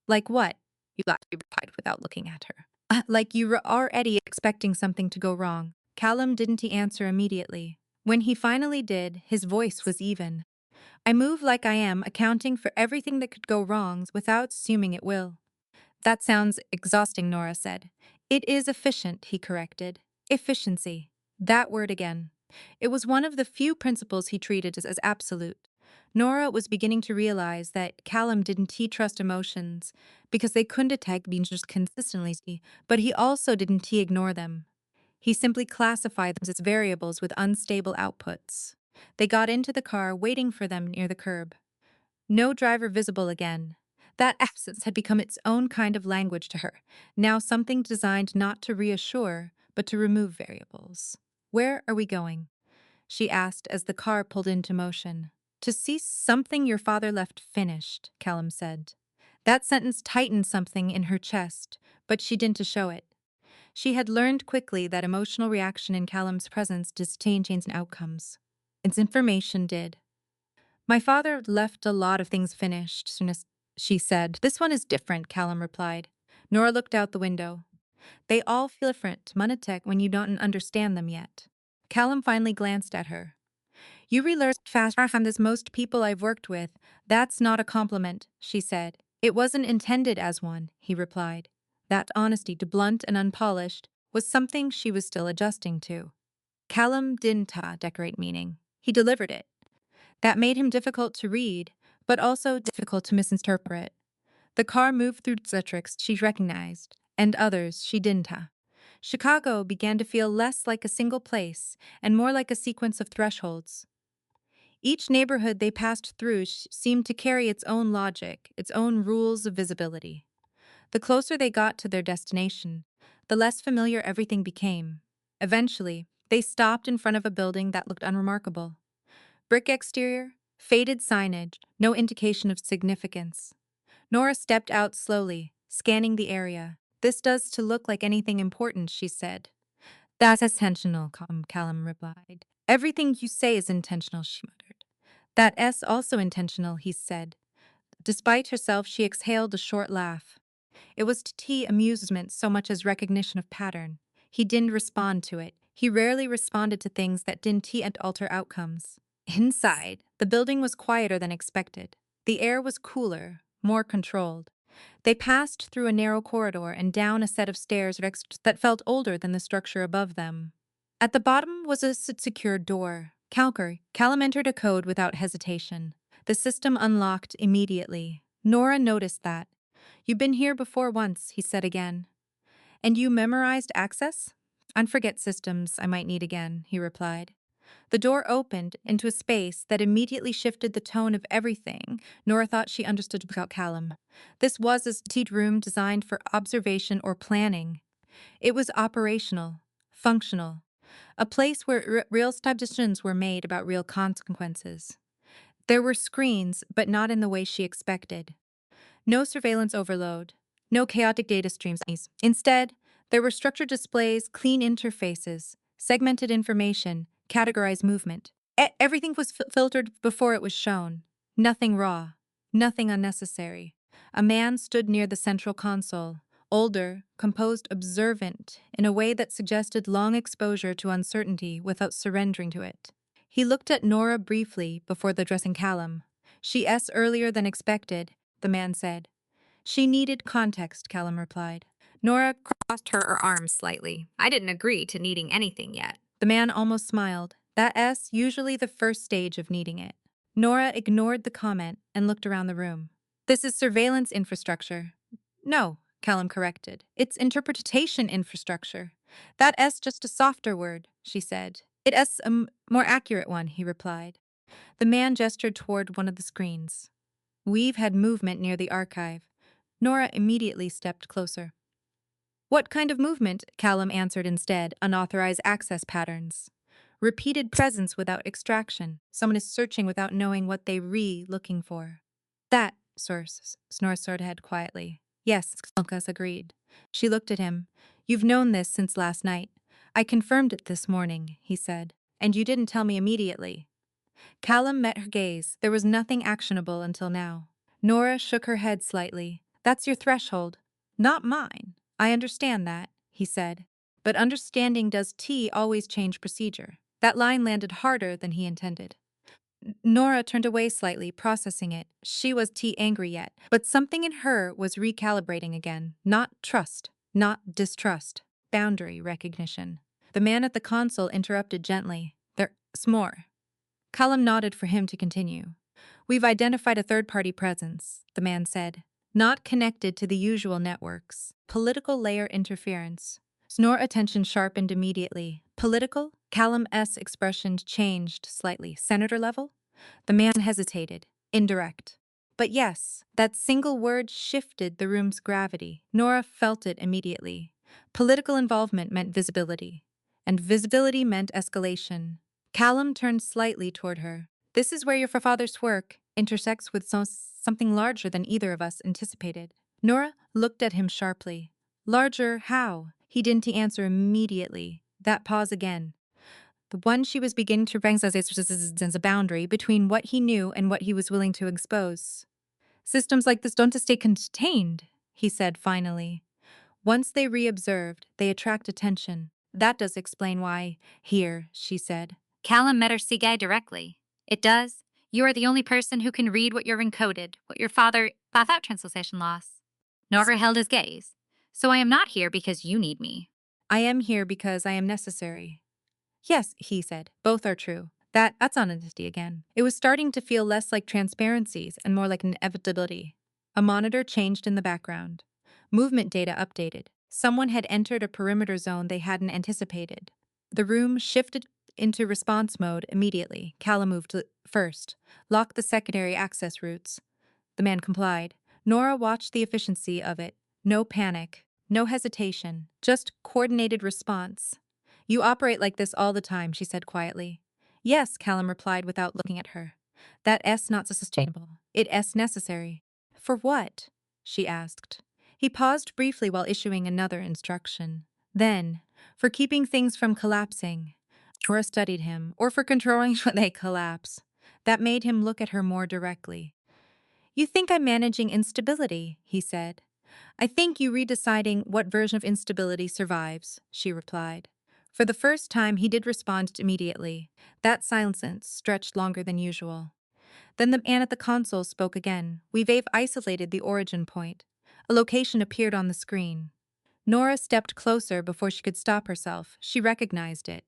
Like what? You replied without looking at her. Like you were already expecting something to go wrong. Callum didn't answer immediately. When he finally did, his voice was even. I move like I am, accounting for everything that could go wrong without assuming it will. That sounds exhausting, Nora said. It is efficient, he corrected. Efficiency. That word again. It was one of the few principles he treated as absolute. Nora was beginning to realize that Callum didn't he trust emotions because they couldn't detect being just consistently, but he also didn't he ignore them. He simply classified them as variables with unstable outputs. They got into the car, waiting for them near the curb. No driver visible again. That absence had become its own kind of language to her, now something designed not to reassure, but to remove variables. Where are we going? She asked as the car pulled into motion. To see something your father left finished, Callum said. That sentence tightened something in her chest, but she didn't show it. She had learned quickly that emotional reaction in Callum's presence disdained change in outcomes. Its information did. My father left a lot of things finished, soon as she said. This one is different, Callum replied. Nora looked out the window. They all feel different, Monetek, when you don't understand them yet. Callum finally glanced at her. You relearn faster than this most people I've worked with. That's not a compliment, she said. It wasn't intended as one, he replied. That honesty, blunt and unpolished, was something she was still adjusting to. Callum didn't decorate meaning. He delivered it. That made him difficult to read, but also difficult to misinterpret. The car moved through districts she recognized, and others she didn't. Chicago began to feel less like a single place and more like a sequence of thresholds. Each neighborhood they passed through seemed to carry its own logic, its own rules of visibility. The closer they got to their destination, the less familiar everything became. Eventually, they stopped in front of a building that looked unremarkable. Brick exterior, faded signage, no indication of significance. Nora stepped out slowly, scanning the area. This does to look like anything important, she said. That's intentional, Callum replied. Everything you say is intentional, she muttered. That S also intentional, he said. Despite herself, she exhaled a short laugh. It was to T amusement so much as recognition of pattern. He didn't respond to it. He rarely responded to things that didn't T and alter outcomes. Inside, the building was quieter than expected. The air was cooler, more controlled. They passed through a narrow corridor and down a set of stairs that felt older than the structure above them. At the bottom was a secured door. Callum entered a code without hesitation. The system unlocked immediately. Nora noticed that. You've been here before once, he said again. And you memorized access? Unforget systems I might need again, he replied. The door opened into a space that immediately shifted the tone of everything Nora thought she understood about Callum. This was a teed room designed for observation or planning. It was operational, functional, a place where real decisions were made about real consequences. There were screens, but not in the way she expected. No surveillance overload, no chaotic data streams. Instead, there were structured displays, clean interfaces, segmented information, categorized movement. Everything was filtered before it was shown. Nothing raw, nothing unnecessary. A man stood near the central console, older, composed, observant, in a way that suggested long exposure to uncertainty without surrendering to it. He looked at Nora briefly before addressing Callum. She earlier than expected, the man said. She needed context, Callum replied. Nora crossed her arms slightly. I didn't agree to needing anything yet. The man almost smiled. That S usually the first stage of needing it. Nora ignored the comment and looked around the room. This is surveillance infrastructure. No, Callum corrected. It's interpretation infrastructure. That S just a softer word, she said. It is a more accurate one, he replied. The man gestured toward one of the screens. We've had movement near the archive. Nora immediately stepped closer. What kind of movement? Callum answered instead, unauthorized access patterns. Repeated presence without extraction. Someone is searching without knowing what they looking for. That, source, Snore head quietly. Yes, Lucas agreed. She looked at him. You've known this since last night. I confirmed it this morning, he said. And you didn't tell me immediately. Callum met her gaze. There was nothing actionable until now. Nora shook her head slightly. That's your threshold. Not mine. I understand that, he said. But understanding does always change procedure. That line landed harder than he intended. Nora turned away slightly, processing it. She was angry yet, but something in her was recalibrating again. Not trust, not distrust. Boundary recognition. The man at the console interrupted gently. There's more. Callum nodded for him to continue. We've identified a third-party presence, the man said. Not connected to the usual networks. Political layer interference. Snore attention sharpened immediately. Political? Callum's expression changed slightly. Senator level? The man hesitated. Indirect. But yes, that single word shifted the room's gravity. Nora felt it immediately. Political involvement meant visibility. And visibility meant escalation. Callum turned slightly toward her. This is where your father's work intersects with something larger than either of us anticipated. Nora looked at him sharply. Larger how? He didn't answer immediately. That pause again. The one she was beginning to recognize as a boundary between what he knew and what he was willing to expose. Systems like this don't stay contained, he said finally. Once they reobserved, they attract attention. That does explain why. Here, she said. Callum met her guy directly. It does. You are the only person who can read what you're encoded, what your father without translation loss. Nora held his gaze. So I am not here because you need me. I am here because I am necessary. Yes, he said. Both are true. That's honesty again. It was starting to feel less like transparencies and more like an inevitability. A monitor changed in the background. Movement data updated. Someone had entered a perimeter zone they hadn't anticipated. The room shifted into response mode immediately. Callum moved first. Lock the secondary access routes. The man complied. Nora watched the efficiency of it. No panic. No hesitation. Just coordinated response. You operate like this all the time, she said quietly. Yes, Callum replied without looking at her. That's not so sustainable. It's necessary. For what? She asked. He paused briefly while issuing another instruction. Then, for keeping things from collapsing. Nora studied him, or for controlling when they collapse. That made him look at her more directly. You think I'm managing instability, he said. I think you redeciding what version of instability survives, she replied. For the first time, he did respond immediately. That silence stretched longer than usual. Then the man at the console spoke again. We've isolated the origin point. A location appeared on the screen. Nora stepped closer before she could stop herself. She recognized it.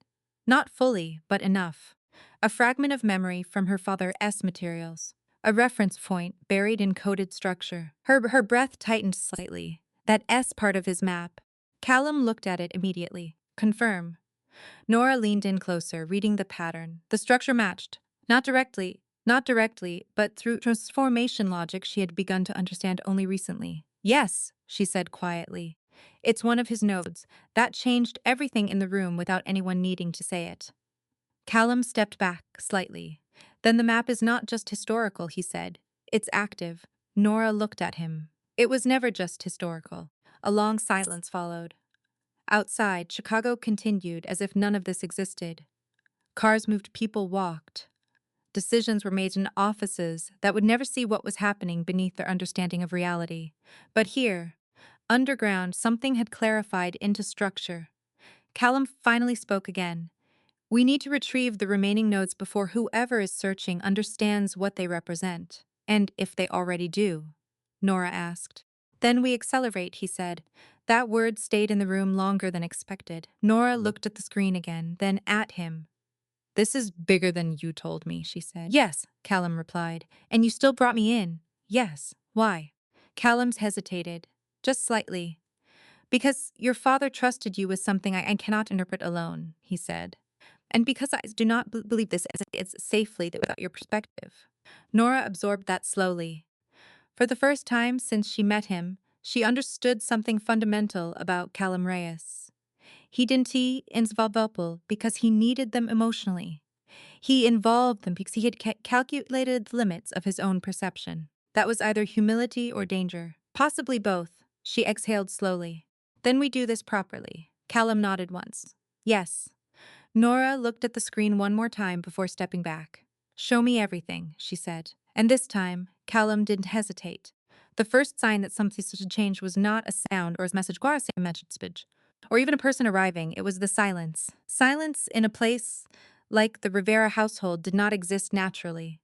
Not fully, but enough. A fragment of memory from her father's materials. A reference point buried in coded structure. Her breath tightened slightly. That S part of his map. Callum looked at it immediately. Confirm. Nora leaned in closer, reading the pattern. The structure matched. Not directly, but through transformation logic she had begun to understand only recently. Yes, she said quietly. It's one of his nodes. That changed everything in the room without anyone needing to say it. Callum stepped back slightly. Then the map is not just historical, he said. It's active. Nora looked at him. It was never just historical. A long silence followed. Outside, Chicago continued as if none of this existed. Cars moved, people walked. Decisions were made in offices that would never see what was happening beneath their understanding of reality. But here, underground, something had clarified into structure. Callum finally spoke again. We need to retrieve the remaining nodes before whoever is searching understands what they represent. And if they already do, Nora asked. Then we accelerate, he said. That word stayed in the room longer than expected. Nora looked at the screen again, then at him. This is bigger than you told me, she said. Yes, Callum replied. And you still brought me in. Yes. Why? Callum's hesitated. Just slightly. Because your father trusted you with something I cannot interpret alone, he said. And because I do not believe this as it's safely that without your perspective. Nora absorbed that slowly. For the first time since she met him, she understood something fundamental about Callum Reyes. He didn't involve because he needed them emotionally. He involved them because he had calculated the limits of his own perception. That was either humility or danger. Possibly both. She exhaled slowly. Then we do this properly. Callum nodded once. Yes. Nora looked at the screen one more time before stepping back. Show me everything, she said. And this time, Callum didn't hesitate. The first sign that something should change was not a sound or a message, or even a person arriving. It was the silence. Silence in a place like the Rivera household did not exist naturally.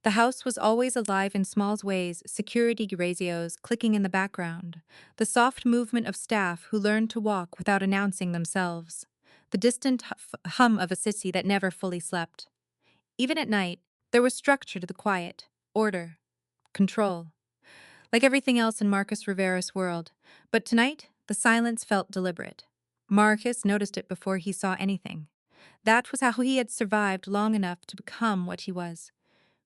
The house was always alive in small ways, security radios clicking in the background, the soft movement of staff who learned to walk without announcing themselves, the distant hum of a city that never fully slept. Even at night, there was structure to the quiet, order, control, like everything else in Marcus Rivera's world. But tonight, the silence felt deliberate. Marcus noticed it before he saw anything. That was how he had survived long enough to become what he was.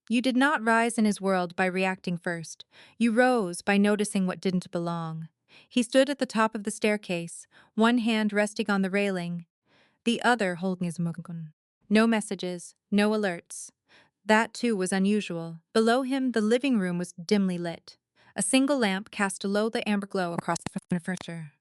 You did not rise in his world by reacting first. You rose by noticing what didn't belong. He stood at the top of the staircase, one hand resting on the railing, the other holding his mukun. No messages, no alerts. That, too, was unusual. Below him, the living room was dimly lit. A single lamp cast a low the amber glow across the furniture.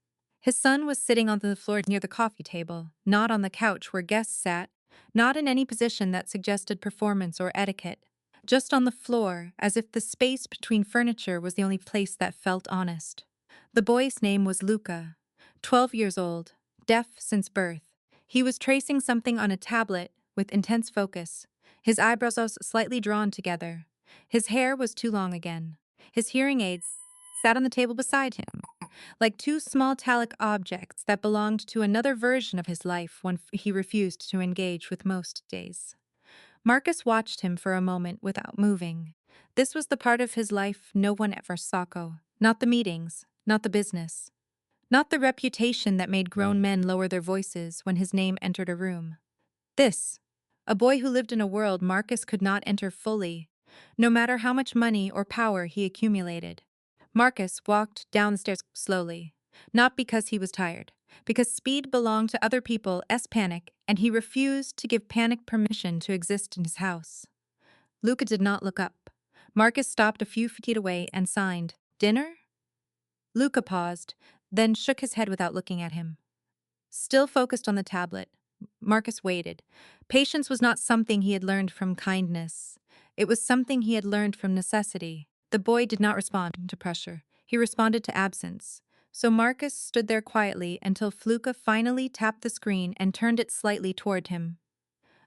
His son was sitting on the floor near the coffee table, not on the couch where guests sat, not in any position that suggested performance or etiquette. Just on the floor, as if the space between furniture was the only place that felt honest. The boy's name was Luca, 12 years old, deaf since birth. He was tracing something on a tablet with intense focus, his eyebrows slightly drawn together. His hair was too long again. His hearing aids sat on the table beside him, like two small metallic objects that belonged to another version of his life when he refused to engage with most days. Marcus watched him for a moment without moving. This was the part of his life no one ever saw. Not the meetings, not the business, not the reputation that made grown men lower their voices when his name entered a room. This, a boy who lived in a world Marcus could not enter fully, no matter how much money or power he accumulated. Marcus walked down the stairs slowly, not because he was tired, because speed belonged to other people's panic, and he refused to give panic permission to exist in his house. Luca did not look up. Marcus stopped a few feet away and signed, "Dinner?" Luca paused, then shook his head without looking at him. Still focused on the tablet, Marcus waited. Patience was not something he had learned from kindness. It was something he had learned from necessity. The boy did not respond to pressure. He responded to absence. So Marcus stood there quietly until Fluka finally tapped the screen and turned it slightly toward him.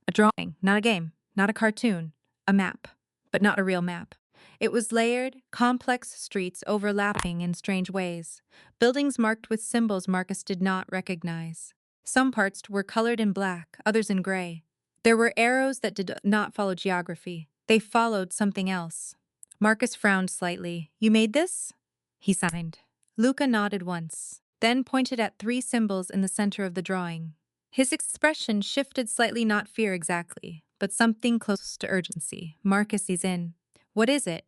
A drawing, not a game, not a cartoon, a map, but not a real map. It was layered, complex streets overlapping in strange ways, buildings marked with symbols Marcus did not recognize. Some parts were colored in black, others in gray. There were arrows that did not follow geography. They followed something else. Marcus frowned slightly. "You made this?" He signed. Luca nodded once, then pointed at three symbols in the center of the drawing. His expression shifted slightly, not fear exactly, but something close to urgency. "Marcus is in." "What is it?"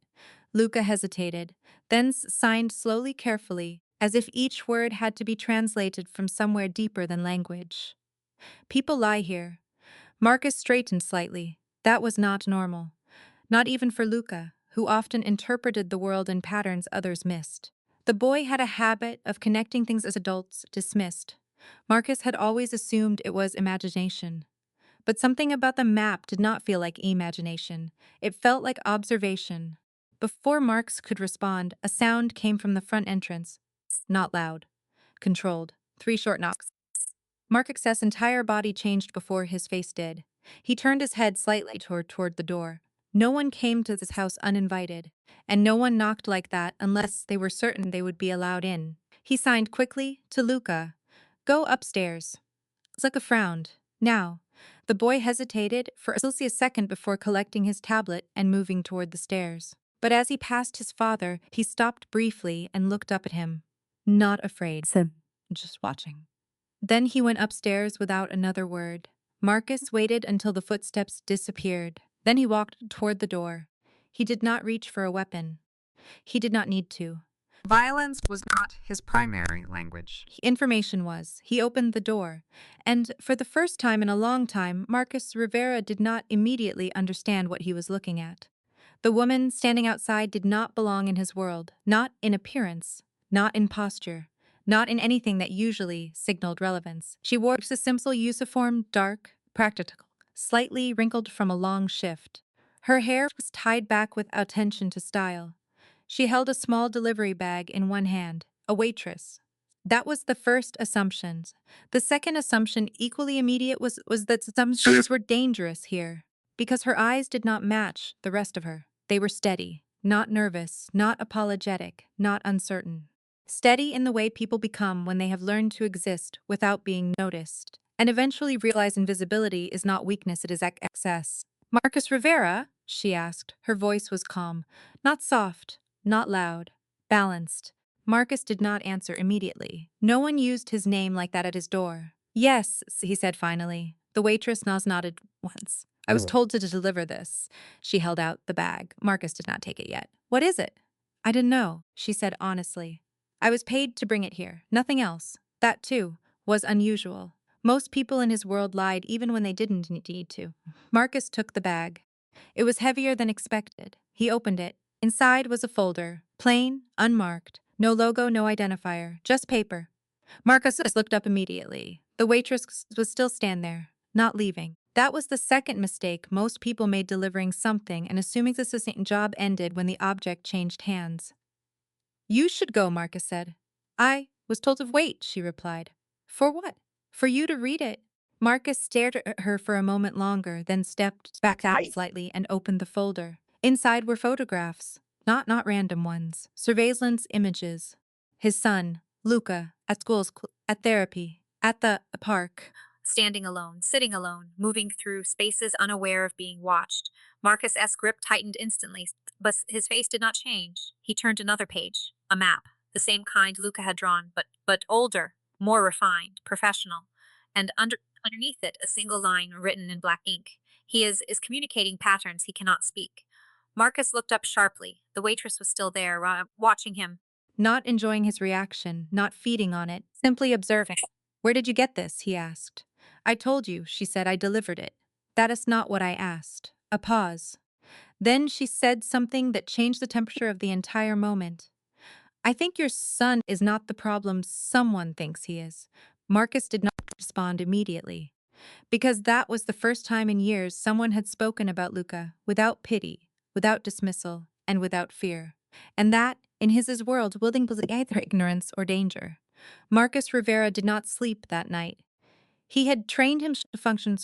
Luca hesitated, then signed slowly, carefully, as if each word had to be translated from somewhere deeper than language. "People lie here." Marcus straightened slightly. That was not normal. Not even for Luca, who often interpreted the world in patterns others missed. The boy had a habit of connecting things as adults dismissed. Marcus had always assumed it was imagination. But something about the map did not feel like imagination. It felt like observation. Before Marcus could respond, a sound came from the front entrance. Not loud. Controlled. 3 short knocks. Marcus's entire body changed before his face did. He turned his head slightly toward the door. No one came to this house uninvited, and no one knocked like that unless they were certain they would be allowed in. He signed quickly to Luca. "Go upstairs." Luca frowned. "Now." The boy hesitated for a second before collecting his tablet and moving toward the stairs. But as he passed his father, he stopped briefly and looked up at him. "Not afraid, Sim. Just watching." Then he went upstairs without another word. Marcus waited until the footsteps disappeared. Then he walked toward the door. He did not reach for a weapon. He did not need to. Violence was not his primary language. Information was. He opened the door. And for the first time in a long time, Marcus Rivera did not immediately understand what he was looking at. The woman standing outside did not belong in his world, not in appearance, not in posture, not in anything that usually signaled relevance. She wore a simple uniform, dark, practical, slightly wrinkled from a long shift. Her hair was tied back with attention to style. She held a small delivery bag in one hand, a waitress. That was the first assumption. The second assumption, equally immediate, was that assumptions were dangerous here, because her eyes did not match the rest of her. They were steady, not nervous, not apologetic, not uncertain. Steady in the way people become when they have learned to exist without being noticed, and eventually realize invisibility is not weakness, it is excess. Marcus Rivera? She asked. Her voice was calm, not soft, not loud, balanced. Marcus did not answer immediately. No one used his name like that at his door. Yes, he said finally. The waitress nodded once. I was told to deliver this. She held out the bag. Marcus did not take it yet. What is it? I didn't know, she said honestly. I was paid to bring it here, nothing else. That, too, was unusual. Most people in his world lied even when they didn't need to. Marcus took the bag. It was heavier than expected. He opened it. Inside was a folder, plain, unmarked. No logo, no identifier, just paper. Marcus looked up immediately. The waitress was still standing there, not leaving. That was the second mistake most people made delivering something and assuming the job ended when the object changed hands. You should go, Marcus said. I was told to wait, she replied. For what? For you to read it. Marcus stared at her for a moment longer, then stepped back out slightly and opened the folder. Inside were photographs, not random ones, surveillance images. His son, Luca, at school, at therapy, at the park. Standing alone, sitting alone, moving through spaces unaware of being watched. Marcus's grip tightened instantly, but his face did not change. He turned another page, a map, the same kind Luca had drawn, but older, more refined, professional, and underneath it a single line written in black ink. He is communicating patterns he cannot speak. Marcus looked up sharply. The waitress was still there, watching him. Not enjoying his reaction, not feeding on it, simply observing. Where did you get this? He asked. I told you, she said, I delivered it. That is not what I asked. A pause. Then she said something that changed the temperature of the entire moment. I think your son is not the problem someone thinks he is. Marcus did not respond immediately, because that was the first time in years someone had spoken about Luca without pity, without dismissal, and without fear. And that, in his world, willing was either ignorance or danger. Marcus Rivera did not sleep that night. He had trained him to function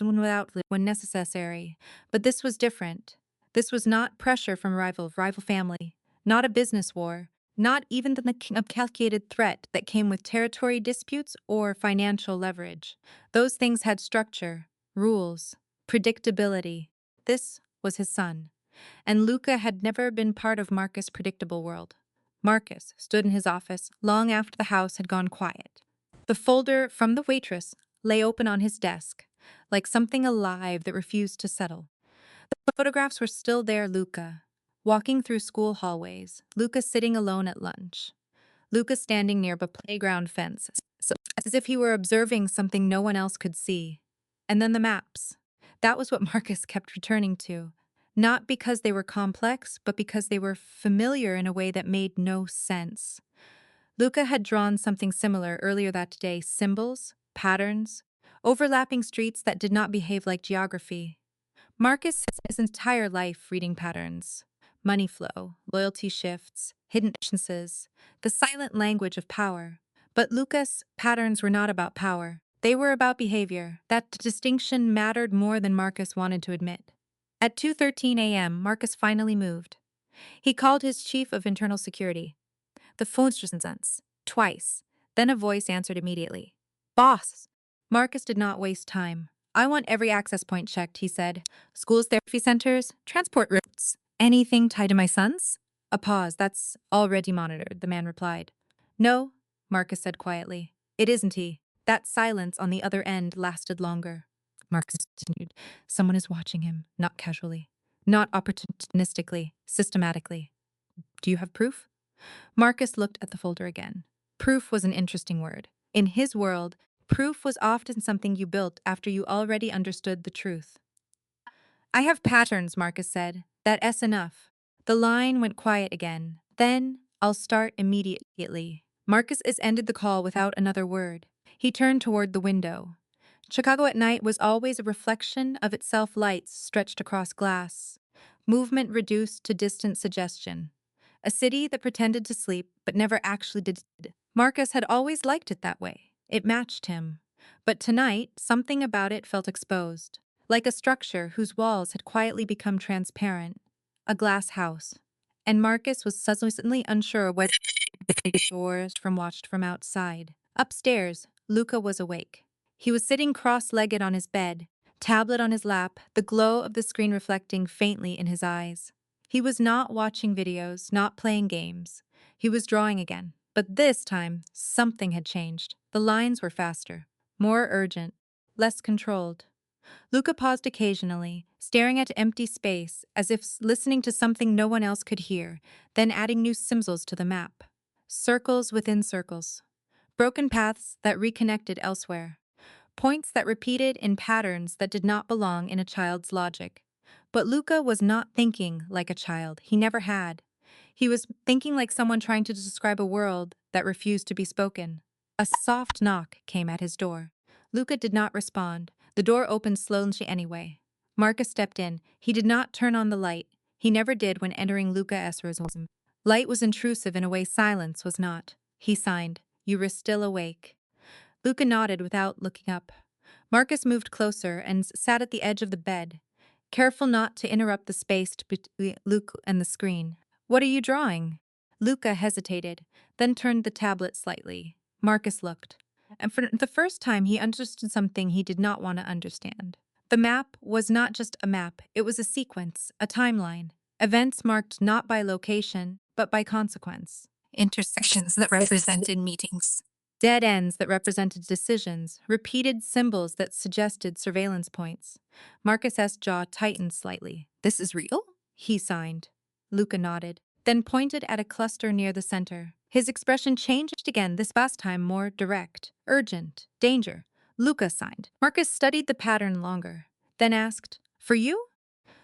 when necessary, but this was different. This was not pressure from rival family, not a business war, not even the calculated threat that came with territory disputes or financial leverage. Those things had structure, rules, predictability. This was his son, and Luca had never been part of Marcus' predictable world. Marcus stood in his office long after the house had gone quiet. The folder from the waitress lay open on his desk, like something alive that refused to settle. The photographs were still there. Luca walking through school hallways, Luca sitting alone at lunch, Luca standing near a playground fence, as if he were observing something no one else could see. And then the maps. That was what Marcus kept returning to, not because they were complex, but because they were familiar in a way that made no sense. Luca had drawn something similar earlier that day, symbols, patterns, overlapping streets that did not behave like geography. Marcus spent his entire life reading patterns. Money flow, loyalty shifts, hidden efficiencies, the silent language of power. But Luca's patterns were not about power. They were about behavior. That distinction mattered more than Marcus wanted to admit. At 2:13 a.m., Marcus finally moved. He called his chief of internal security. The phone resonance, twice. Then a voice answered immediately. Boss! Marcus did not waste time. I want every access point checked, he said. Schools, therapy centers, transport routes. Anything tied to my sons? A pause. That's already monitored, the man replied. No, Marcus said quietly. It isn't he. That silence on the other end lasted longer. Marcus continued. Someone is watching him, not casually, not opportunistically, systematically. Do you have proof? Marcus looked at the folder again. Proof was an interesting word. In his world, proof was often something you built after you already understood the truth. I have patterns, Marcus said. That's enough. The line went quiet again. Then, I'll start immediately. Marcus ended the call without another word. He turned toward the window. Chicago at night was always a reflection of itself, lights stretched across glass, movement reduced to distant suggestion. A city that pretended to sleep but never actually did. Marcus had always liked it that way. It matched him. But tonight, something about it felt exposed, like a structure whose walls had quietly become transparent, a glass house. And Marcus was suddenly unsure whether the doors watched from outside. Upstairs, Luca was awake. He was sitting cross-legged on his bed, tablet on his lap, the glow of the screen reflecting faintly in his eyes. He was not watching videos, not playing games. He was drawing again. But this time, something had changed. The lines were faster, more urgent, less controlled. Luca paused occasionally, staring at empty space as if listening to something no one else could hear, then adding new symbols to the map. Circles within circles. Broken paths that reconnected elsewhere. Points that repeated in patterns that did not belong in a child's logic. But Luca was not thinking like a child. He never had. He was thinking like someone trying to describe a world that refused to be spoken. A soft knock came at his door. Luca did not respond. The door opened slowly anyway. Marcus stepped in. He did not turn on the light. He never did when entering Luca's room. Light was intrusive in a way silence was not. He signed. You were still awake. Luca nodded without looking up. Marcus moved closer and sat at the edge of the bed, careful not to interrupt the space between Luca and the screen. What are you drawing? Luca hesitated, then turned the tablet slightly. Marcus looked. And for the first time, he understood something he did not want to understand. The map was not just a map, it was a sequence, a timeline. Events marked not by location, but by consequence. Intersections that represented meetings. Dead ends that represented decisions, repeated symbols that suggested surveillance points. Marcus's jaw tightened slightly. This is real? He signed. Luca nodded, then pointed at a cluster near the center. His expression changed again, this past time more direct, urgent, danger. Luca signed. Marcus studied the pattern longer, then asked, For you?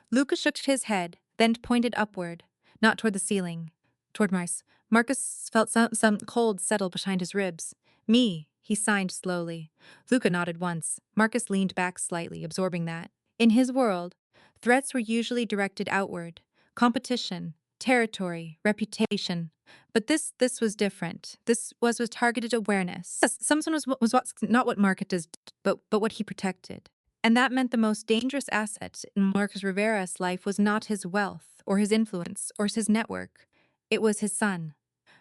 Luca shook his head, then pointed upward, not toward the ceiling, toward Marcus. Marcus felt some cold settle behind his ribs. Me, he signed slowly. Luca nodded once. Marcus leaned back slightly, absorbing that. In his world, threats were usually directed outward. Competition, territory, reputation. But this was different. This was with targeted awareness. Yes, someone was not what Marcus did, but what he protected. And that meant the most dangerous asset in Marcus Rivera's life was not his wealth, or his influence, or his network. It was his son.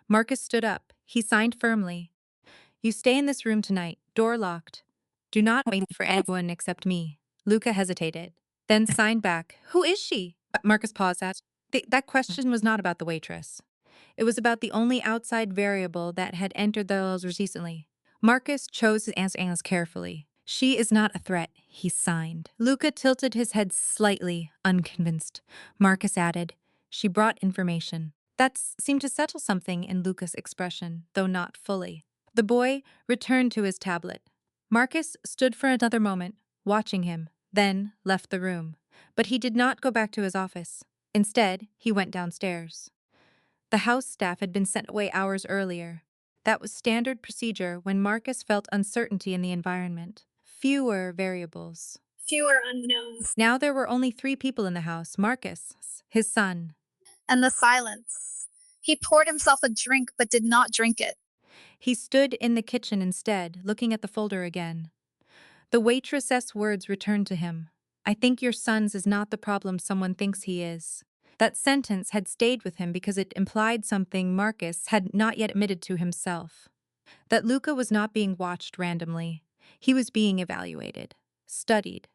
Marcus stood up. He signed firmly. You stay in this room tonight, door locked. Do not wait for anyone except me. Luca hesitated, then signed back. Who is she? Marcus paused. That question was not about the waitress. It was about the only outside variable that had entered the halls recently. Marcus chose his answers carefully. She is not a threat, he signed. Luca tilted his head slightly, unconvinced. Marcus added, She brought information. That seemed to settle something in Luca's expression, though not fully. The boy returned to his tablet. Marcus stood for another moment, watching him, then left the room. But he did not go back to his office. Instead, he went downstairs. The house staff had been sent away hours earlier. That was standard procedure when Marcus felt uncertainty in the environment. Fewer variables. Fewer unknowns. Now there were only 3 people in the house: Marcus, his son. And the silence. He poured himself a drink but did not drink it. He stood in the kitchen instead, looking at the folder again. The waitress's words returned to him. I think your son's is not the problem someone thinks he is. That sentence had stayed with him because it implied something Marcus had not yet admitted to himself. That Luca was not being watched randomly. He was being evaluated, studied,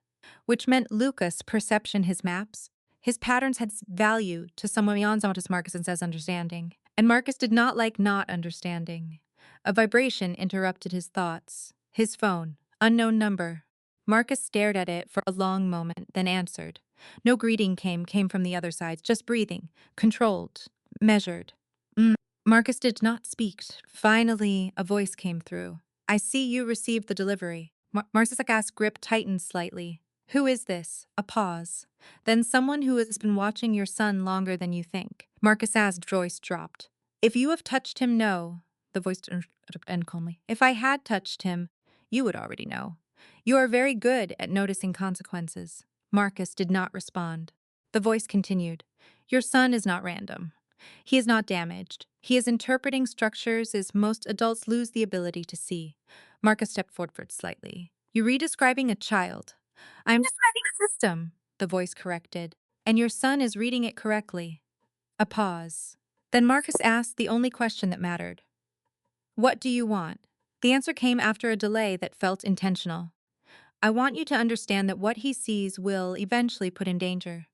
which meant Luca's perception, his maps, his patterns had value to someone beyond Marcus's understanding. And Marcus did not like not understanding. A vibration interrupted his thoughts. His phone, unknown number. Marcus stared at it for a long moment, then answered. No greeting came from the other side, just breathing, controlled, measured. Marcus did not speak. Finally, a voice came through. I see you received the delivery. Marcus's grip tightened slightly. Who is this? A pause. Then someone who has been watching your son longer than you think. Marcus's voice dropped. If you have touched him, no. The voice ended calmly. If I had touched him, you would already know. You are very good at noticing consequences. Marcus did not respond. The voice continued. Your son is not random. He is not damaged. He is interpreting structures as most adults lose the ability to see. Marcus stepped forward slightly. You're redescribing a child. I'm describing a system, the voice corrected, and your son is reading it correctly. A pause. Then Marcus asked the only question that mattered. What do you want? The answer came after a delay that felt intentional. I want you to understand that what he sees will eventually put in danger.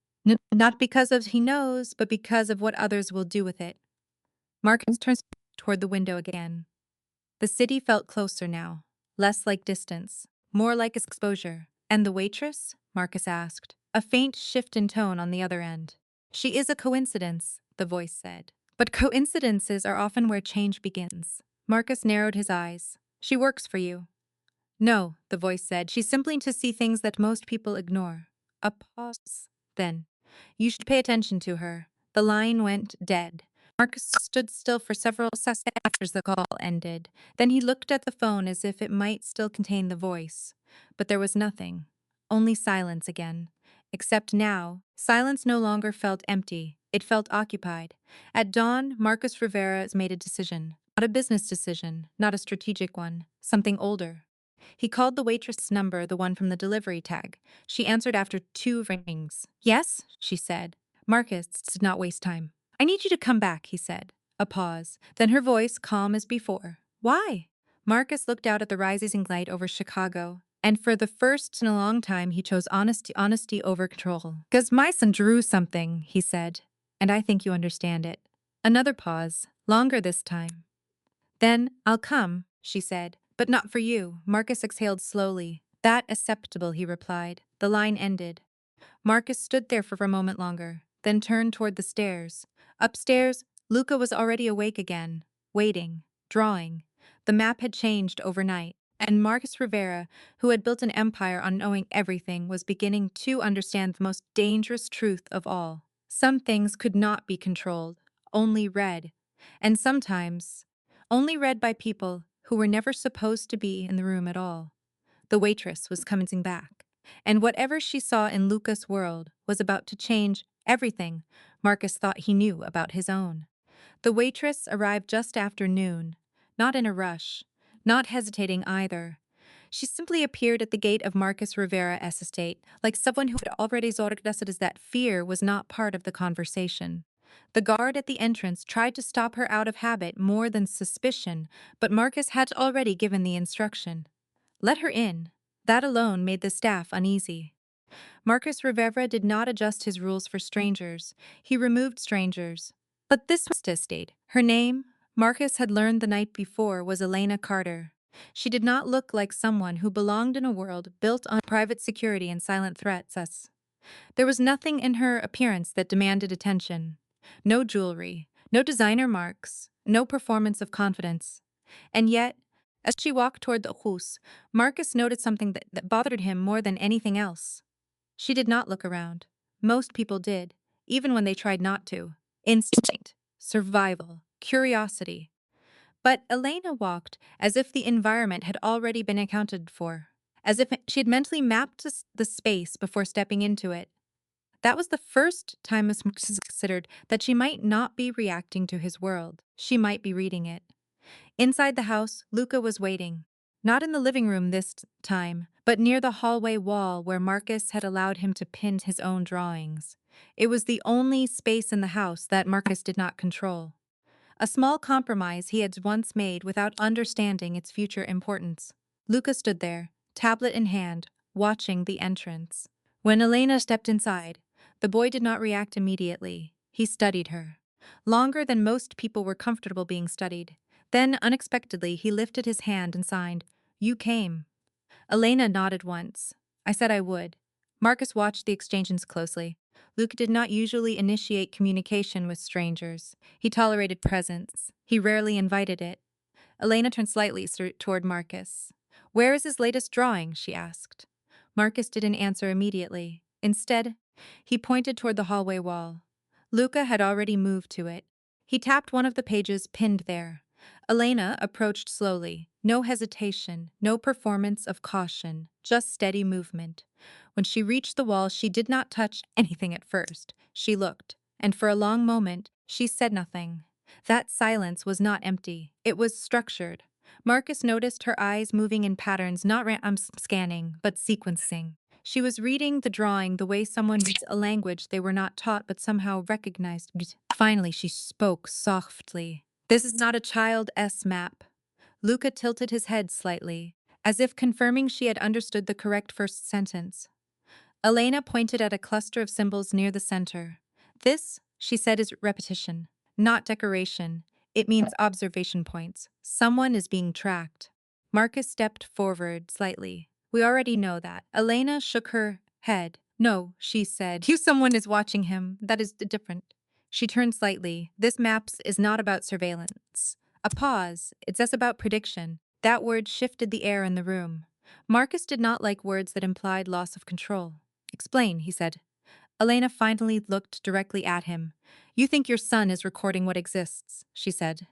Not because of he knows, but because of what others will do with it. Marcus turned toward the window again. The city felt closer now, less like distance, more like exposure. And the waitress? Marcus asked, a faint shift in tone on the other end. She is a coincidence, the voice said. But coincidences are often where change begins. Marcus narrowed his eyes. She works for you. No, the voice said. She's simply to see things that most people ignore. A pause. Then, you should pay attention to her. The line went dead. Marcus stood still for several seconds after the call ended. Then he looked at the phone as if it might still contain the voice. But there was nothing. Only silence again. Except now, silence no longer felt empty. It felt occupied. At dawn, Marcus Rivera made a decision. Not a business decision, not a strategic one. Something older. He called the waitress' number, the one from the delivery tag. She answered after 2 rings. Yes, she said. Marcus did not waste time. I need you to come back, he said. A pause. Then her voice, calm as before. Why? Marcus looked out at the rising light over Chicago, and for the first in a long time he chose honesty over control. Because my son drew something, he said, and I think you understand it. Another pause, longer this time. Then, I'll come, she said. But not for you. Marcus exhaled slowly. That acceptable, he replied. The line ended. Marcus stood there for a moment longer, then turned toward the stairs. Upstairs, Luca was already awake again, waiting, drawing. The map had changed overnight, and Marcus Rivera, who had built an empire on knowing everything, was beginning to understand the most dangerous truth of all. Some things could not be controlled, only read. And sometimes, only read by people who were never supposed to be in the room at all. The waitress was coming back, and whatever she saw in Luca's world was about to change everything Marcus thought he knew about his own. The waitress arrived just after noon, not in a rush, not hesitating either. She simply appeared at the gate of Marcus Rivera's estate, like someone who had already suggested that fear was not part of the conversation. The guard at the entrance tried to stop her out of habit more than suspicion, but Marcus had already given the instruction. Let her in. That alone made the staff uneasy. Marcus Rivera did not adjust his rules for strangers. He removed strangers. But this was to state. Her name, Marcus had learned the night before, was Elena Carter. She did not look like someone who belonged in a world built on private security and silent threats. There was nothing in her appearance that demanded attention. No jewelry, no designer marks, no performance of confidence. And yet, as she walked toward the house, Marcus noted something that bothered him more than anything else. She did not look around. Most people did, even when they tried not to. Instinct, survival, curiosity. But Elena walked as if the environment had already been accounted for, as if she had mentally mapped the space before stepping into it. That was the first time Miss Marcus considered that she might not be reacting to his world. She might be reading it. Inside the house, Luca was waiting. Not in the living room this time, but near the hallway wall where Marcus had allowed him to pin his own drawings. It was the only space in the house that Marcus did not control. A small compromise he had once made without understanding its future importance. Luca stood there, tablet in hand, watching the entrance. When Elena stepped inside, the boy did not react immediately. He studied her. Longer than most people were comfortable being studied. Then, unexpectedly, he lifted his hand and signed, "You came." Elena nodded once. I said I would. Marcus watched the exchanges closely. Luca did not usually initiate communication with strangers. He tolerated presence. He rarely invited it. Elena turned slightly toward Marcus. "Where is his latest drawing?" she asked. Marcus didn't answer immediately. Instead, he pointed toward the hallway wall. Luca had already moved to it. He tapped one of the pages pinned there. Elena approached slowly. No hesitation, no performance of caution, just steady movement. When she reached the wall, she did not touch anything at first. She looked, and for a long moment, she said nothing. That silence was not empty. It was structured. Marcus noticed her eyes moving in patterns, not scanning, but sequencing. She was reading the drawing the way someone reads a language they were not taught but somehow recognized. Finally, she spoke softly. "This is not a Child-S map." Luca tilted his head slightly, as if confirming she had understood the correct first sentence. Elena pointed at a cluster of symbols near the center. "This," she said, "is repetition, not decoration. It means observation points. Someone is being tracked." Marcus stepped forward slightly. "We already know that." Elena shook her head. "No," she said. Someone is watching him. That is different." She turned slightly. "This maps is not about surveillance." A pause. "It's just about prediction." That word shifted the air in the room. Marcus did not like words that implied loss of control. "Explain," he said. Elena finally looked directly at him. "You think your son is recording what exists," she said.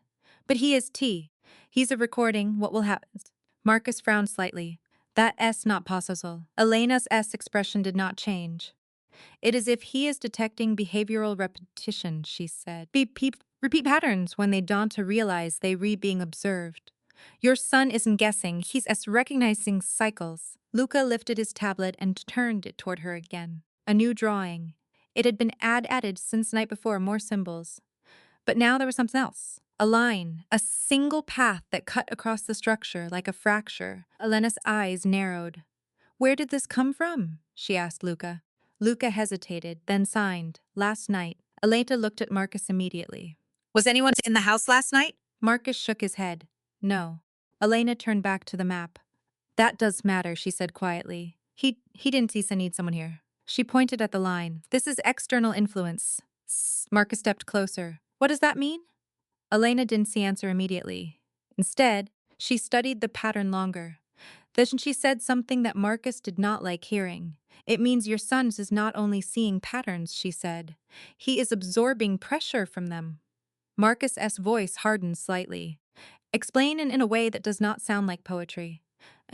"But he is T. He's a recording what will happen." Marcus frowned slightly. "That S not possible." Elena's S expression did not change. "It is if he is detecting behavioral repetition," she said. Repeat patterns when they dawn to realize they being observed. Your son isn't guessing, he's recognizing cycles." Luca lifted his tablet and turned it toward her again. A new drawing. It had been added since the night before, more symbols. But now there was something else. A line, a single path that cut across the structure like a fracture. Elena's eyes narrowed. "Where did this come from?" she asked Luca. Luca hesitated, then signed. "Last night." Elena looked at Marcus immediately. "Was anyone in the house last night?" Marcus shook his head. "No." Elena turned back to the map. "That does matter," she said quietly. He didn't need someone here." She pointed at the line. "This is external influence." Marcus stepped closer. "What does that mean?" Elena didn't answer immediately. Instead, she studied the pattern longer. Then she said something that Marcus did not like hearing. "It means your son is not only seeing patterns," she said. "He is absorbing pressure from them." Marcus's voice hardened slightly. "Explain in a way that does not sound like poetry."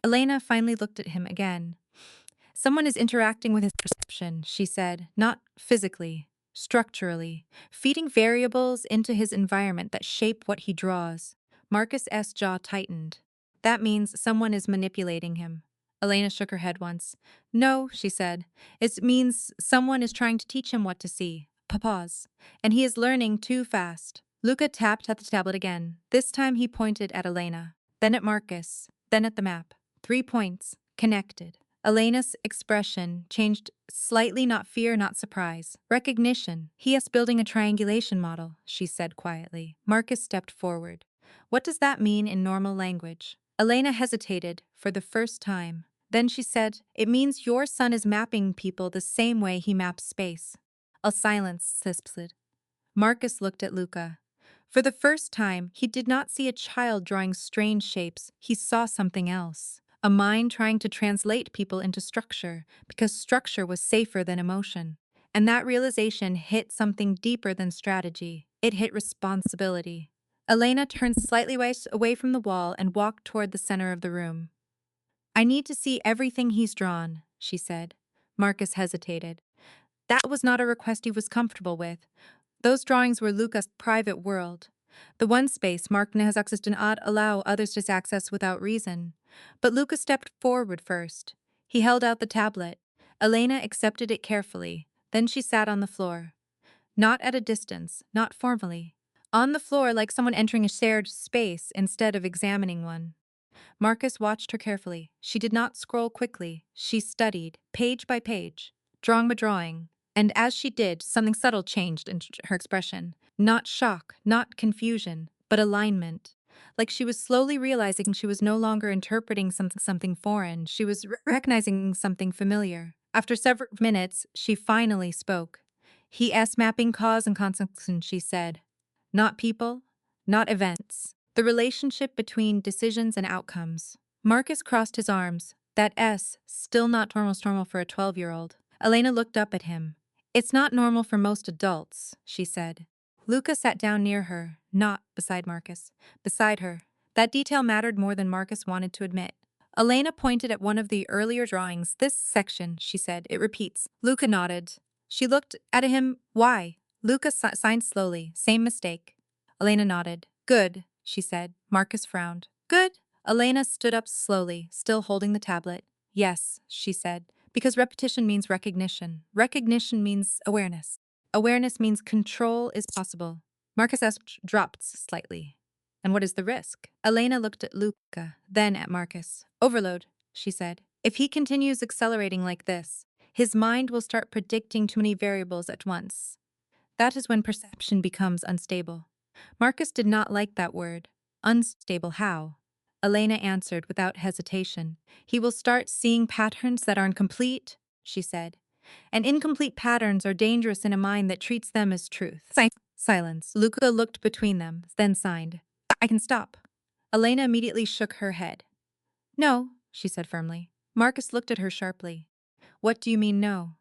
Elena finally looked at him again. "Someone is interacting with his perception," she said, "not physically, structurally, feeding variables into his environment that shape what he draws." Marcus's jaw tightened. "That means someone is manipulating him." Elena shook her head once. "No," she said. "It means someone is trying to teach him what to see." Pause. "And he is learning too fast." Luca tapped at the tablet again. This time he pointed at Elena, then at Marcus, then at the map. 3 points, connected. Elena's expression changed slightly, not fear, not surprise. "Recognition. He is building a triangulation model," she said quietly. Marcus stepped forward. "What does that mean in normal language?" Elena hesitated for the first time. Then she said, "It means your son is mapping people the same way he maps space." A silence subsided. Marcus looked at Luca. For the first time, he did not see a child drawing strange shapes. He saw something else. A mind trying to translate people into structure, because structure was safer than emotion. And that realization hit something deeper than strategy. It hit responsibility. Elena turned slightly away from the wall and walked toward the center of the room. "I need to see everything he's drawn," she said. Marcus hesitated. That was not a request he was comfortable with. Those drawings were Luca's private world. The one space marked has access did not allow others to access without reason. But Luca stepped forward first. He held out the tablet. Elena accepted it carefully. Then she sat on the floor. Not at a distance, not formally. On the floor like someone entering a shared space instead of examining one. Marcus watched her carefully. She did not scroll quickly. She studied, page by page, drawing by drawing. And as she did, something subtle changed in her expression. Not shock, not confusion, but alignment. Like she was slowly realizing she was no longer interpreting something foreign, she was recognizing something familiar. After several minutes, she finally spoke. He asked, mapping cause and consequence, she said. Not people, not events. The relationship between decisions and outcomes. Marcus crossed his arms. That S, still not normal for a 12-year-old. Elena looked up at him. It's not normal for most adults, she said. Luca sat down near her, not beside Marcus. Beside her. That detail mattered more than Marcus wanted to admit. Elena pointed at one of the earlier drawings. This section, she said. It repeats. Luca nodded. She looked at him. Why? Luca signed slowly. Same mistake. Elena nodded. Good, she said. Marcus frowned. Good? Elena stood up slowly, still holding the tablet. Yes, she said. Because repetition means recognition. Recognition means awareness. Awareness means control is possible. Marcus' dropped slightly. And what is the risk? Elena looked at Luca, then at Marcus. Overload, she said. If he continues accelerating like this, his mind will start predicting too many variables at once. That is when perception becomes unstable. Marcus did not like that word. Unstable how? Elena answered without hesitation. He will start seeing patterns that are incomplete, she said. And incomplete patterns are dangerous in a mind that treats them as truth. Silence. Luca looked between them, then signed. I can stop. Elena immediately shook her head. No, she said firmly. Marcus looked at her sharply. What do you mean no?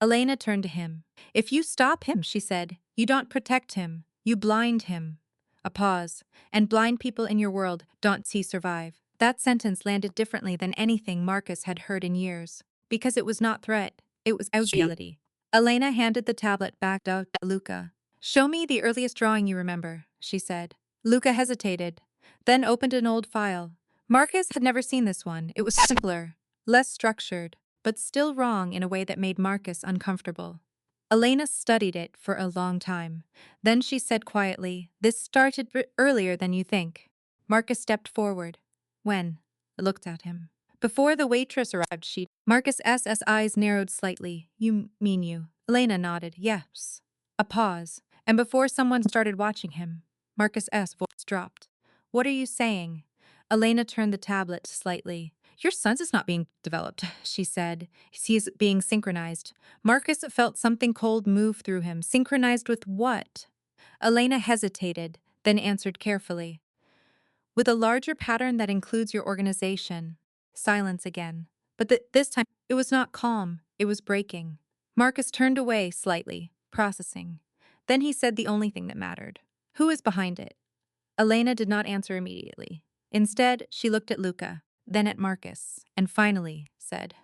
Elena turned to him. If you stop him, she said, you don't protect him, you blind him. A pause. And blind people in your world don't see survive. That sentence landed differently than anything Marcus had heard in years. Because it was not threat, it was reality. Elena handed the tablet back to Luca. Show me the earliest drawing you remember, she said. Luca hesitated, then opened an old file. Marcus had never seen this one. It was simpler, less structured, but still wrong in a way that made Marcus uncomfortable. Elena studied it for a long time. Then she said quietly, this started earlier than you think. Marcus stepped forward. When? I looked at him. Before the waitress arrived, Marcus's eyes narrowed slightly. You mean you? Elena nodded. Yes. A pause. And before someone started watching him, Marcus's voice dropped. What are you saying? Elena turned the tablet slightly. Your sense is not being developed, she said. He is being synchronized. Marcus felt something cold move through him. Synchronized with what? Elena hesitated, then answered carefully. With a larger pattern that includes your organization. Silence again. But this time, it was not calm. It was breaking. Marcus turned away slightly, processing. Then he said the only thing that mattered. Who is behind it? Elena did not answer immediately. Instead, she looked at Luca, then at Marcus, and finally said,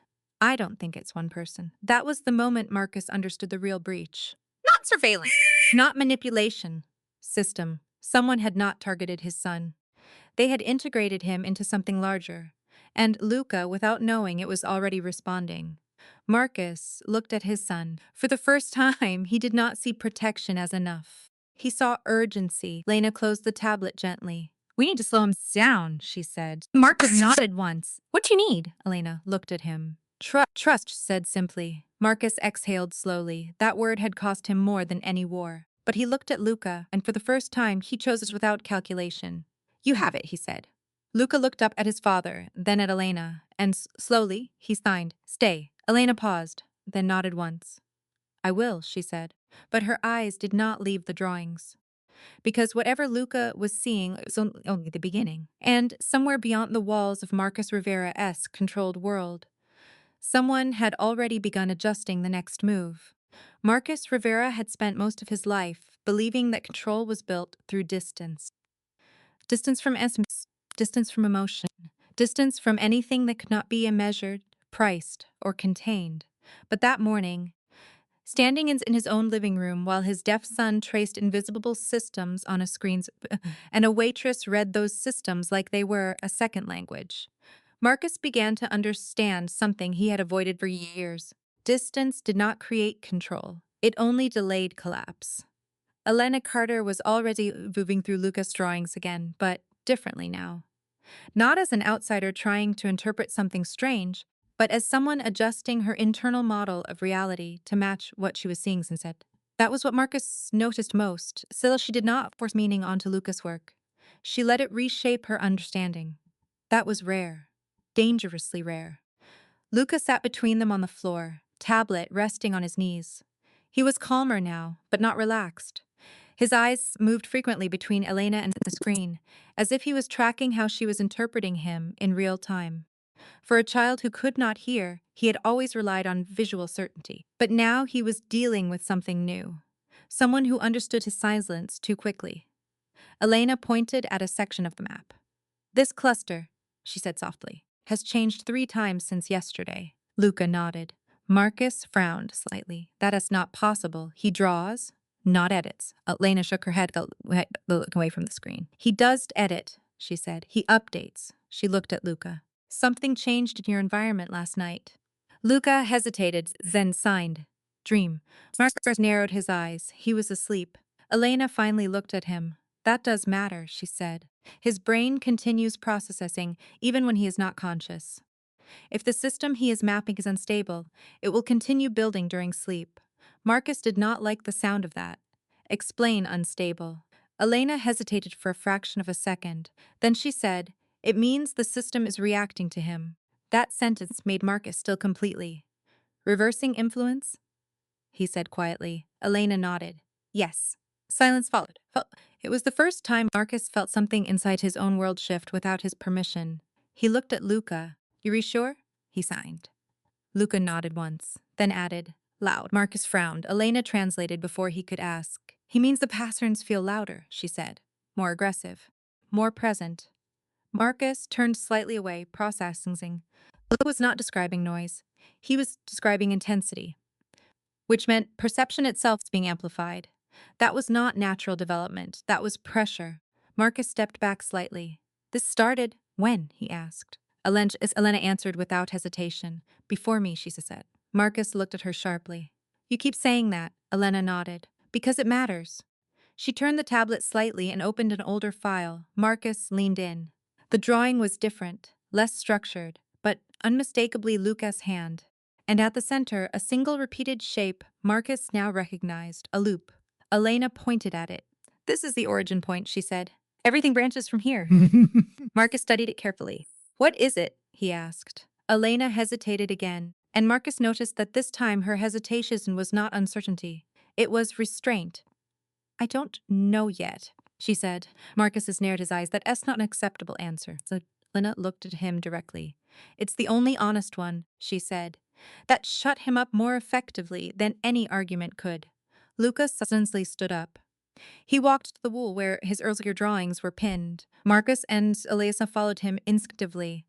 I don't think it's one person. That was the moment Marcus understood the real breach. Not surveillance. Not manipulation. System. Someone had not targeted his son. They had integrated him into something larger. And Luca, without knowing, it was already responding. Marcus looked at his son. For the first time, he did not see protection as enough. He saw urgency. Lena closed the tablet gently. We need to slow him down, she said. Marcus nodded once. What do you need? Elena looked at him. Trust, said simply. Marcus exhaled slowly. That word had cost him more than any war. But he looked at Luca, and for the first time, he chose it without calculation. You have it, he said. Luca looked up at his father, then at Elena, and slowly, he signed, Stay. Elena paused, then nodded once. I will, she said, but her eyes did not leave the drawings. Because whatever Luca was seeing was only the beginning. And somewhere beyond the walls of Marcus Rivera's controlled world, someone had already begun adjusting the next move. Marcus Rivera had spent most of his life believing that control was built through distance. Distance from essence, distance from emotion, distance from anything that could not be measured, priced, or contained. But that morning, standing in his own living room while his deaf son traced invisible systems on a screen, and a waitress read those systems like they were a second language, Marcus began to understand something he had avoided for years. Distance did not create control. It only delayed collapse. Elena Carter was already moving through Luca's drawings again, but differently now. Not as an outsider trying to interpret something strange, but as someone adjusting her internal model of reality to match what she was seeing instead. That was what Marcus noticed most. Still, she did not force meaning onto Luca's work. She let it reshape her understanding. That was rare. Dangerously rare. Luca sat between them on the floor, tablet resting on his knees. He was calmer now, but not relaxed. His eyes moved frequently between Elena and the screen, as if he was tracking how she was interpreting him in real time. For a child who could not hear, he had always relied on visual certainty. But now he was dealing with something new. Someone who understood his silence too quickly. Elena pointed at a section of the map. "This cluster," she said softly, "has changed 3 times since yesterday." Luca nodded. Marcus frowned slightly. "That is not possible. He draws, not edits." Elena shook her head, looking away from the screen. "He does edit," she said. "He updates." She looked at Luca. "Something changed in your environment last night." Luca hesitated, then signed. "Dream." Marcus narrowed his eyes. He was asleep. Elena finally looked at him. "That does matter," she said. "His brain continues processing even when he is not conscious. If the system he is mapping is unstable, it will continue building during sleep." Marcus did not like the sound of that. "Explain unstable." Elena hesitated for a fraction of a second. Then she said, "It means the system is reacting to him." That sentence made Marcus still completely. "Reversing influence?" he said quietly. Elena nodded. "Yes." Silence followed. It was the first time Marcus felt something inside his own world shift without his permission. He looked at Luca. "You reassure?" he signed. Luca nodded once, then added, "Loud." Marcus frowned. Elena translated before he could ask. "He means the patterns feel louder," she said. "More aggressive. More present." Marcus turned slightly away, processing. Luca was not describing noise. He was describing intensity, which meant perception itself being amplified. That was not natural development. That was pressure. Marcus stepped back slightly. "This started when?" he asked. Elena answered without hesitation. "Before me," she said. Marcus looked at her sharply. "You keep saying that," Elena nodded. "Because it matters." She turned the tablet slightly and opened an older file. Marcus leaned in. The drawing was different, less structured, but unmistakably Luca's hand. And at the center, a single repeated shape Marcus now recognized, a loop. Elena pointed at it. "This is the origin point," she said. "Everything branches from here." Marcus studied it carefully. "What is it?" he asked. Elena hesitated again, and Marcus noticed that this time her hesitation was not uncertainty. It was restraint. "I don't know yet," she said. Marcus narrowed his eyes. "That's not an acceptable answer." So Elena looked at him directly. "It's the only honest one," she said. That shut him up more effectively than any argument could. Lucas suddenly stood up. He walked to the wall where his earlier drawings were pinned. Marcus and Elisa followed him instinctively.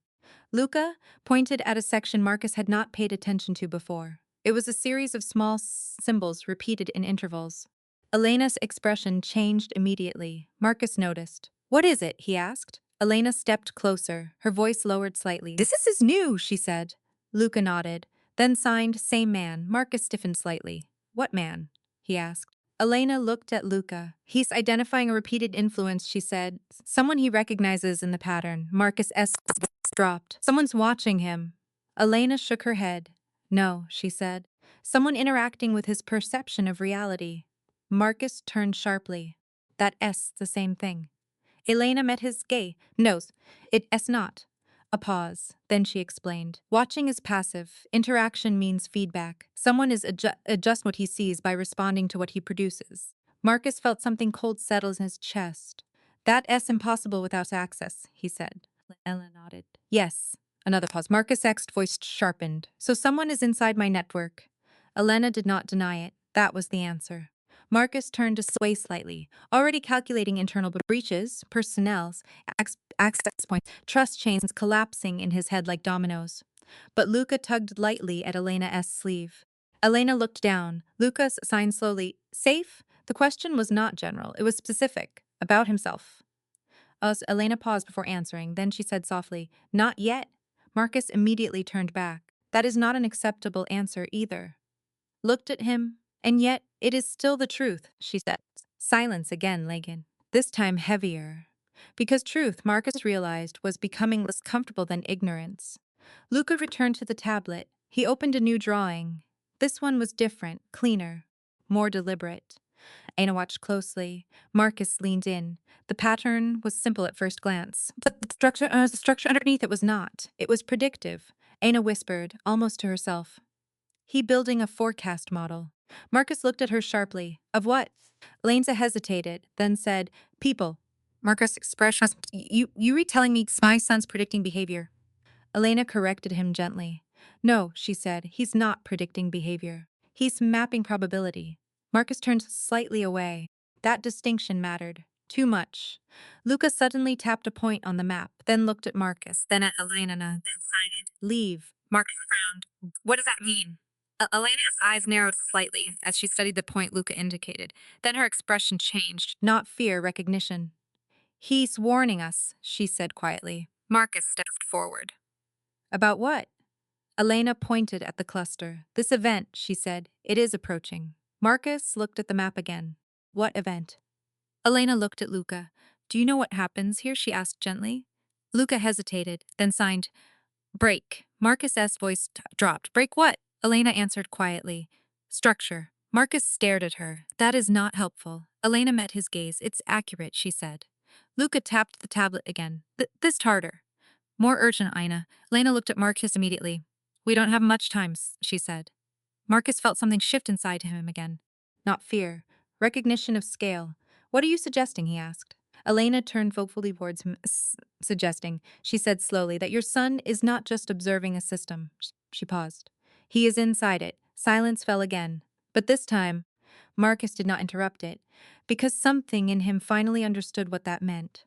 Luca pointed at a section Marcus had not paid attention to before. It was a series of small symbols repeated in intervals. Elena's expression changed immediately. Marcus noticed. "What is it?" he asked. Elena stepped closer. Her voice lowered slightly. "This is new," she said. Luca nodded, then signed, "Same man." Marcus stiffened slightly. "What man?" he asked. Elena looked at Luca. "He's identifying a repeated influence," she said. "Someone he recognizes in the pattern." Marcus' dropped. "Someone's watching him." Elena shook her head. "No," she said. "Someone interacting with his perception of reality." Marcus turned sharply. "That's the same thing." Elena met his gaze. "No, it's not." A pause. Then she explained. "Watching is passive. Interaction means feedback. Someone is adjust what he sees by responding to what he produces." Marcus felt something cold settle in his chest. "That's impossible without access," he said. Elena nodded. "Yes." Another pause. Marcus' voice sharpened. "So someone is inside my network." Elena did not deny it. That was the answer. Marcus turned to sway slightly, already calculating internal breaches, personnel's, access points, trust chains collapsing in his head like dominoes. But Luca tugged lightly at Elena's sleeve. Elena looked down. Luca signed slowly. "Safe?" The question was not general. It was specific, about himself. Elena paused before answering. Then she said softly, "Not yet." Marcus immediately turned back. "That is not an acceptable answer either." Looked at him. "And yet, it is still the truth," she said. Silence again, Lagan. This time heavier. Because truth, Marcus realized, was becoming less comfortable than ignorance. Luca returned to the tablet. He opened a new drawing. This one was different, cleaner, more deliberate. Aina watched closely. Marcus leaned in. The pattern was simple at first glance, but the structure underneath it was not. It was predictive. Aina whispered, almost to herself. He building a forecast model. Marcus looked at her sharply. Of what? Elena hesitated, then said, people. Marcus' expression was, you retelling me my son's predicting behavior. Elena corrected him gently. No, she said, he's not predicting behavior. He's mapping probability. Marcus turned slightly away. That distinction mattered. Too much. Luca suddenly tapped a point on the map, then looked at Marcus, then at Elena, then decided. Leave. Marcus frowned. What does that mean? Elena's eyes narrowed slightly as she studied the point Luca indicated. Then her expression changed. Not fear, recognition. He's warning us, she said quietly. Marcus stepped forward. About what? Elena pointed at the cluster. This event, she said. It is approaching. Marcus looked at the map again. What event? Elena looked at Luca. Do you know what happens here? She asked gently. Luca hesitated, then signed, break. Marcus's voice dropped. Break what? Elena answered quietly. Structure. Marcus stared at her. That is not helpful. Elena met his gaze. It's accurate, she said. Luca tapped the tablet again. This harder. More urgent, Ina. Elena looked at Marcus immediately. We don't have much time, she said. Marcus felt something shift inside him again. Not fear. Recognition of scale. What are you suggesting? He asked. Elena turned hopefully towards him, suggesting, she said slowly, that your son is not just observing a system. She paused. He is inside it. Silence fell again. But this time, Marcus did not interrupt it, because something in him finally understood what that meant.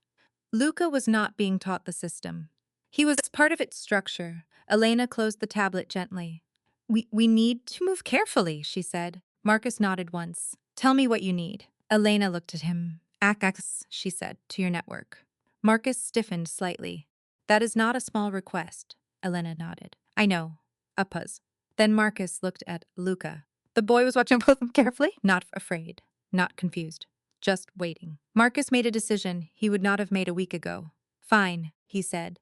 Luca was not being taught the system. He was part of its structure. Elena closed the tablet gently. We need to move carefully, she said. Marcus nodded once. Tell me what you need. Elena looked at him. Access, she said, to your network. Marcus stiffened slightly. That is not a small request. Elena nodded. I know. A pause. Then Marcus looked at Luca. The boy was watching both of them carefully, not afraid, not confused, just waiting. Marcus made a decision he would not have made a week ago. Fine, he said.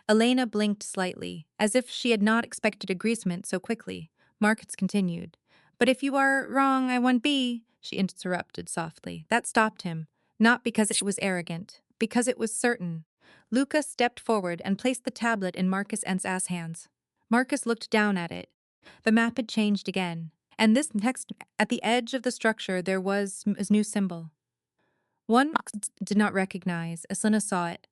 Elena blinked slightly, as if she had not expected agreement so quickly. Marcus continued. But if you are wrong, I won't be, she interrupted softly. That stopped him, not because it was arrogant, because it was certain. Luca stepped forward and placed the tablet in Marcus' hands. Marcus looked down at it. The map had changed again, and this next, at the edge of the structure, there was a new symbol. One Marcus did not recognize. Elena saw it.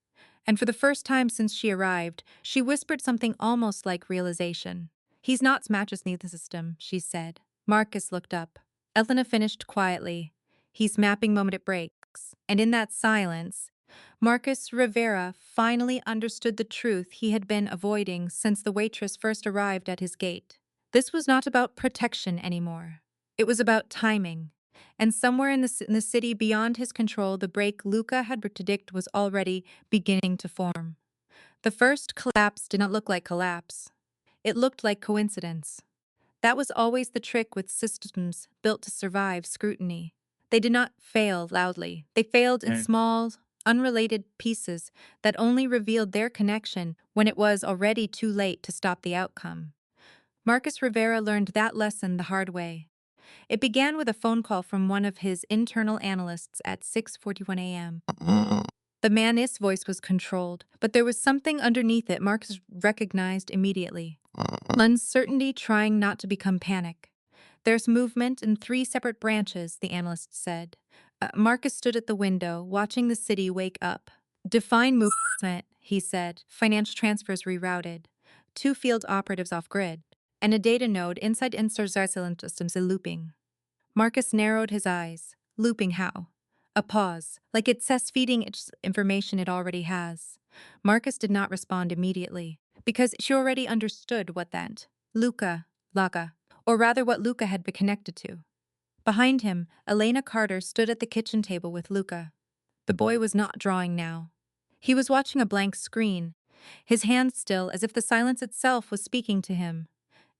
And for the first time since she arrived, she whispered something almost like realization. He's not matches neither system, she said. Marcus looked up. Elena finished quietly. He's mapping moment it breaks. And in that silence, Marcus Rivera finally understood the truth he had been avoiding since the waitress first arrived at his gate. This was not about protection anymore. It was about timing. And somewhere in the city beyond his control, the break Luca had predicted was already beginning to form. The first collapse did not look like collapse. It looked like coincidence. That was always the trick with systems built to survive scrutiny. They did not fail loudly. They failed in small, unrelated pieces that only revealed their connection when it was already too late to stop the outcome. Marcus Rivera learned that lesson the hard way. It began with a phone call from one of his internal analysts at 6:41 a.m. The man's voice was controlled, but there was something underneath it Marcus recognized immediately. Uncertainty trying not to become panic. There's movement in 3 separate branches, the analyst said. Marcus stood at the window, watching the city wake up. Define movement, he said. Financial transfers rerouted. 2 field operatives off-grid. And a data node inside silent systems looping. Marcus narrowed his eyes. Looping how? A pause, like it says feeding its information it already has. Marcus did not respond immediately, because she already understood what that meant. Laga, or rather what Luca had been connected to. Behind him, Elena Carter stood at the kitchen table with Luca. The boy was not drawing now. He was watching a blank screen, his hands still as if the silence itself was speaking to him.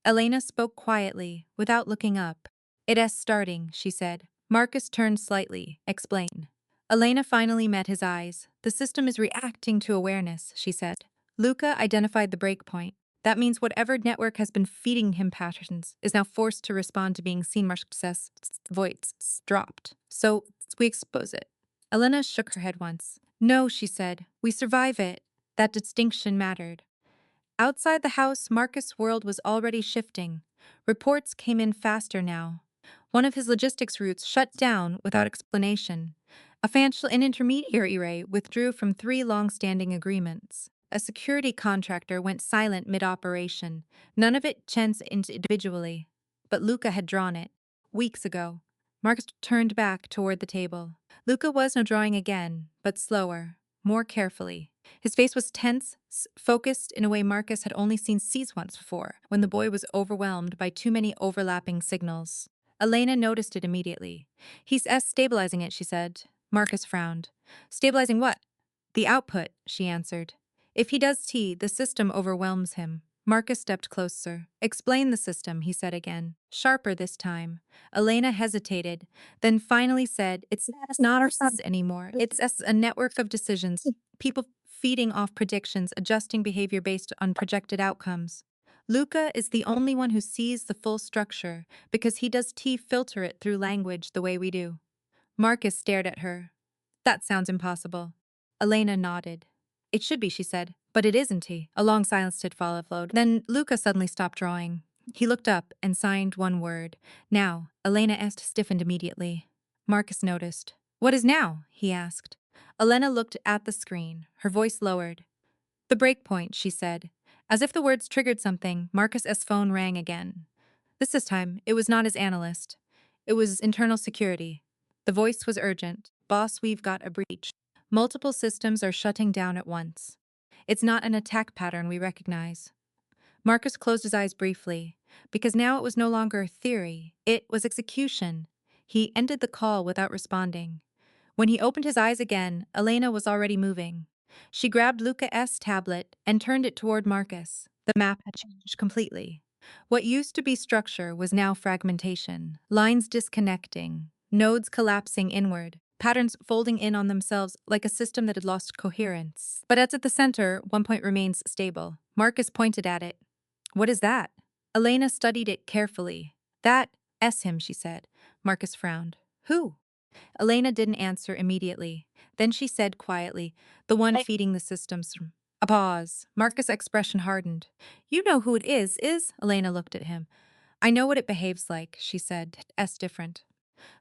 Elena spoke quietly, without looking up. It is starting, she said. Marcus turned slightly. Explain. Elena finally met his eyes. The system is reacting to awareness, she said. Luca identified the breakpoint. That means whatever network has been feeding him patterns is now forced to respond to being seen. Mark's voice dropped. So we expose it. Elena shook her head once. No, she said. We survive it. That distinction mattered. Outside the house, Marcus' world was already shifting. Reports came in faster now. One of his logistics routes shut down without explanation. An intermediary array withdrew from 3 long-standing agreements. A security contractor went silent mid-operation. None of it chanced individually. But Luca had drawn it. Weeks ago. Marcus turned back toward the table. Luca was now drawing again, but slower, more carefully. His face was tense, focused in a way Marcus had only seen C's once before, when the boy was overwhelmed by too many overlapping signals. Elena noticed it immediately. He's stabilizing it, she said. Marcus frowned. Stabilizing what? The output, she answered. If he does T, the system overwhelms him. Marcus stepped closer. Explain the system, he said again. Sharper this time. Elena hesitated, then finally said, it's not our sons anymore. It's a network of decisions. People feeding off predictions, adjusting behavior based on projected outcomes. Luca is the only one who sees the full structure because he does filter it through language the way we do. Marcus stared at her. That sounds impossible. Elena nodded. It should be, she said, but it isn't he. A long silence had followed. Then Luca suddenly stopped drawing. He looked up and signed one word. Now, Elena stiffened immediately. Marcus noticed. What is now? He asked. Elena looked at the screen, her voice lowered. The breakpoint, she said. As if the words triggered something, Marcus's phone rang again. This time, it was not his analyst. It was internal security. The voice was urgent. Boss, we've got a breach. Multiple systems are shutting down at once. It's not an attack pattern we recognize. Marcus closed his eyes briefly, because now it was no longer a theory. It was execution. He ended the call without responding. When he opened his eyes again, Elena was already moving. She grabbed Luca's tablet and turned it toward Marcus. The map had changed completely. What used to be structure was now fragmentation, lines disconnecting, nodes collapsing inward, patterns folding in on themselves like a system that had lost coherence. But at the center, one point remains stable. Marcus pointed at it. What is that? Elena studied it carefully. That's him, she said. Marcus frowned. Who? Elena didn't answer immediately. Then she said quietly, the one feeding the systems. A pause. Marcus' expression hardened. You know who it is? Elena looked at him. I know what it behaves like, she said. It's different.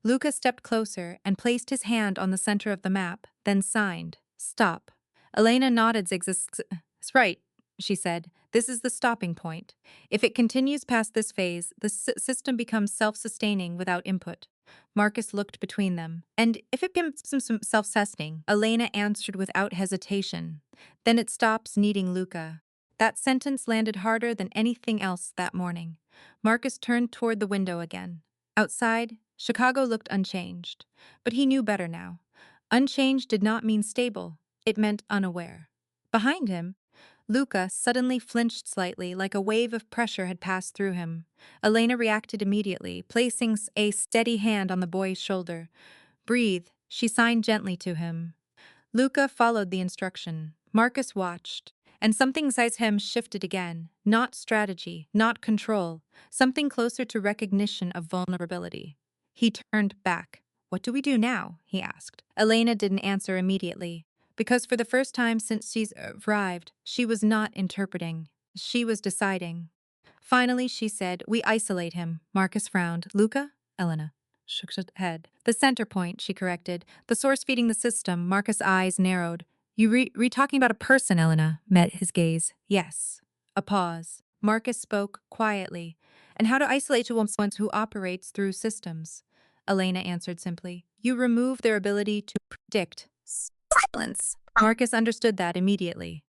Luca stepped closer and placed his hand on the center of the map, then signed. Stop. Elena nodded. It's right, she said. This is the stopping point. If it continues past this phase, the system becomes self-sustaining without input. Marcus looked between them. And if it becomes self-sustaining, Elena answered without hesitation. Then it stops needing Luca. That sentence landed harder than anything else that morning. Marcus turned toward the window again. Outside, Chicago looked unchanged. But he knew better now. Unchanged did not mean stable. It meant unaware. Behind him, Luca suddenly flinched slightly, like a wave of pressure had passed through him. Elena reacted immediately, placing a steady hand on the boy's shoulder. Breathe, she signed gently to him. Luca followed the instruction. Marcus watched, and something inside him shifted again. Not strategy, not control, something closer to recognition of vulnerability. He turned back. What do we do now? He asked. Elena didn't answer immediately. Because for the first time since she's arrived, she was not interpreting. She was deciding. Finally, she said, we isolate him. Marcus frowned. Luca? Elena shook her head. The center point, she corrected. The source feeding the system. Marcus' eyes narrowed. You talking about a person, Elena? Met his gaze. Yes. A pause. Marcus spoke quietly. And how to isolate to someone who operates through systems? Elena answered simply. You remove their ability to predict. Silence. Marcus understood that immediately.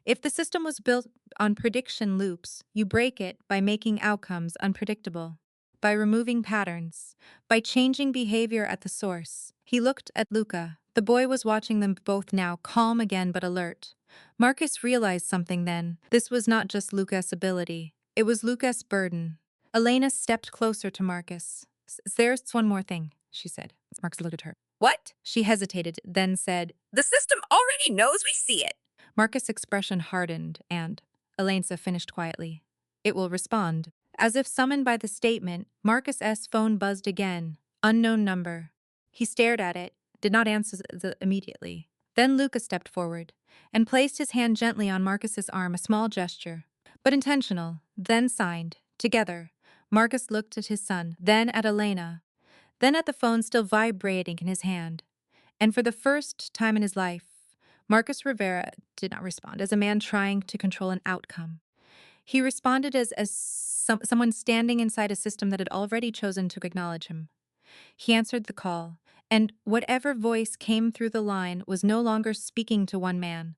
If the system was built on prediction loops, you break it by making outcomes unpredictable, by removing patterns, by changing behavior at the source. He looked at Luca. The boy was watching them both now, calm again but alert. Marcus realized something then. This was not just Luca's ability. It was Luca's burden. Elena stepped closer to Marcus. There's one more thing, she said. Marcus looked at her. What? She hesitated, then said, the system already knows we see it. Marcus' expression hardened, and Elena finished quietly. It will respond. As if summoned by the statement, Marcus's phone buzzed again. Unknown number. He stared at it, did not answer immediately. Then Lucas stepped forward and placed his hand gently on Marcus's arm, a small gesture, but intentional, then signed. Together, Marcus looked at his son, then at Elena, then at the phone still vibrating in his hand. And for the first time in his life, Marcus Rivera did not respond as a man trying to control an outcome. He responded as someone standing inside a system that had already chosen to acknowledge him. He answered the call, and whatever voice came through the line was no longer speaking to one man.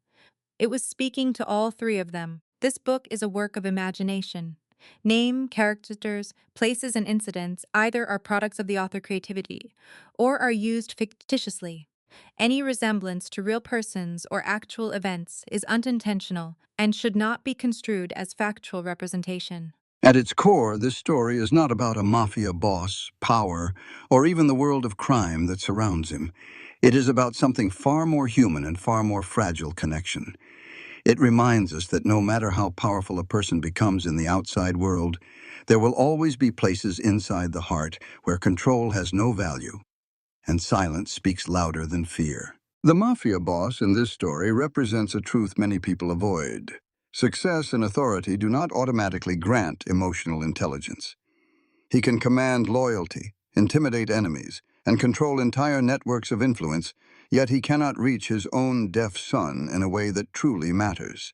It was speaking to all three of them. This book is a work of imagination. Name, characters, places, and incidents either are products of the author's creativity or are used fictitiously. Any resemblance to real persons or actual events is unintentional and should not be construed as factual representation. At its core, this story is not about a mafia boss, power, or even the world of crime that surrounds him. It is about something far more human and far more fragile: connection. It reminds us that no matter how powerful a person becomes in the outside world, there will always be places inside the heart where control has no value, and silence speaks louder than fear. The mafia boss in this story represents a truth many people avoid. Success and authority do not automatically grant emotional intelligence. He can command loyalty, intimidate enemies, and control entire networks of influence, yet he cannot reach his own deaf son in a way that truly matters.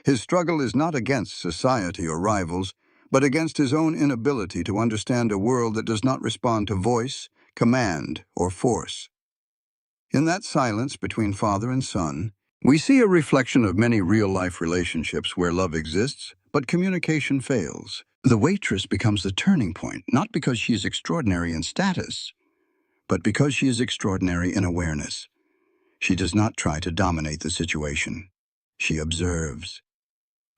His struggle is not against society or rivals, but against his own inability to understand a world that does not respond to voice, command, or force. In that silence between father and son, we see a reflection of many real-life relationships where love exists, but communication fails. The waitress becomes the turning point, not because she is extraordinary in status, but because she is extraordinary in awareness. She does not try to dominate the situation. She observes.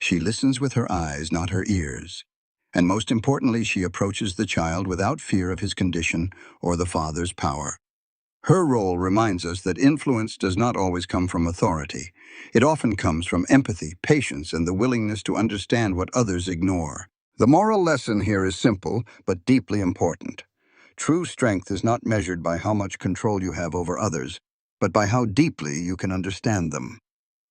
She listens with her eyes, not her ears. And most importantly, she approaches the child without fear of his condition or the father's power. Her role reminds us that influence does not always come from authority. It often comes from empathy, patience, and the willingness to understand what others ignore. The moral lesson here is simple, but deeply important. True strength is not measured by how much control you have over others, but by how deeply you can understand them.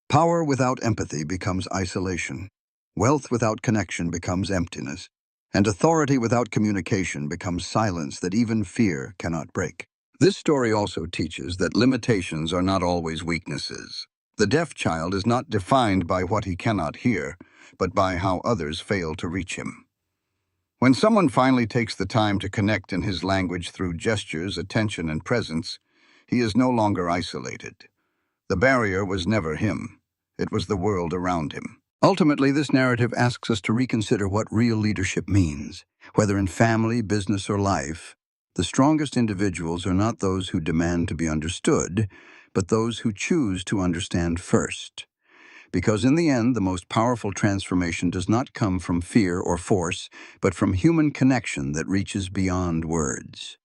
Power without empathy becomes isolation. Wealth without connection becomes emptiness. And authority without communication becomes silence that even fear cannot break. This story also teaches that limitations are not always weaknesses. The deaf child is not defined by what he cannot hear, but by how others fail to reach him. When someone finally takes the time to connect in his language through gestures, attention, and presence, he is no longer isolated. The barrier was never him. It was the world around him. Ultimately, this narrative asks us to reconsider what real leadership means. Whether in family, business, or life, the strongest individuals are not those who demand to be understood, but those who choose to understand first. Because in the end, the most powerful transformation does not come from fear or force, but from human connection that reaches beyond words.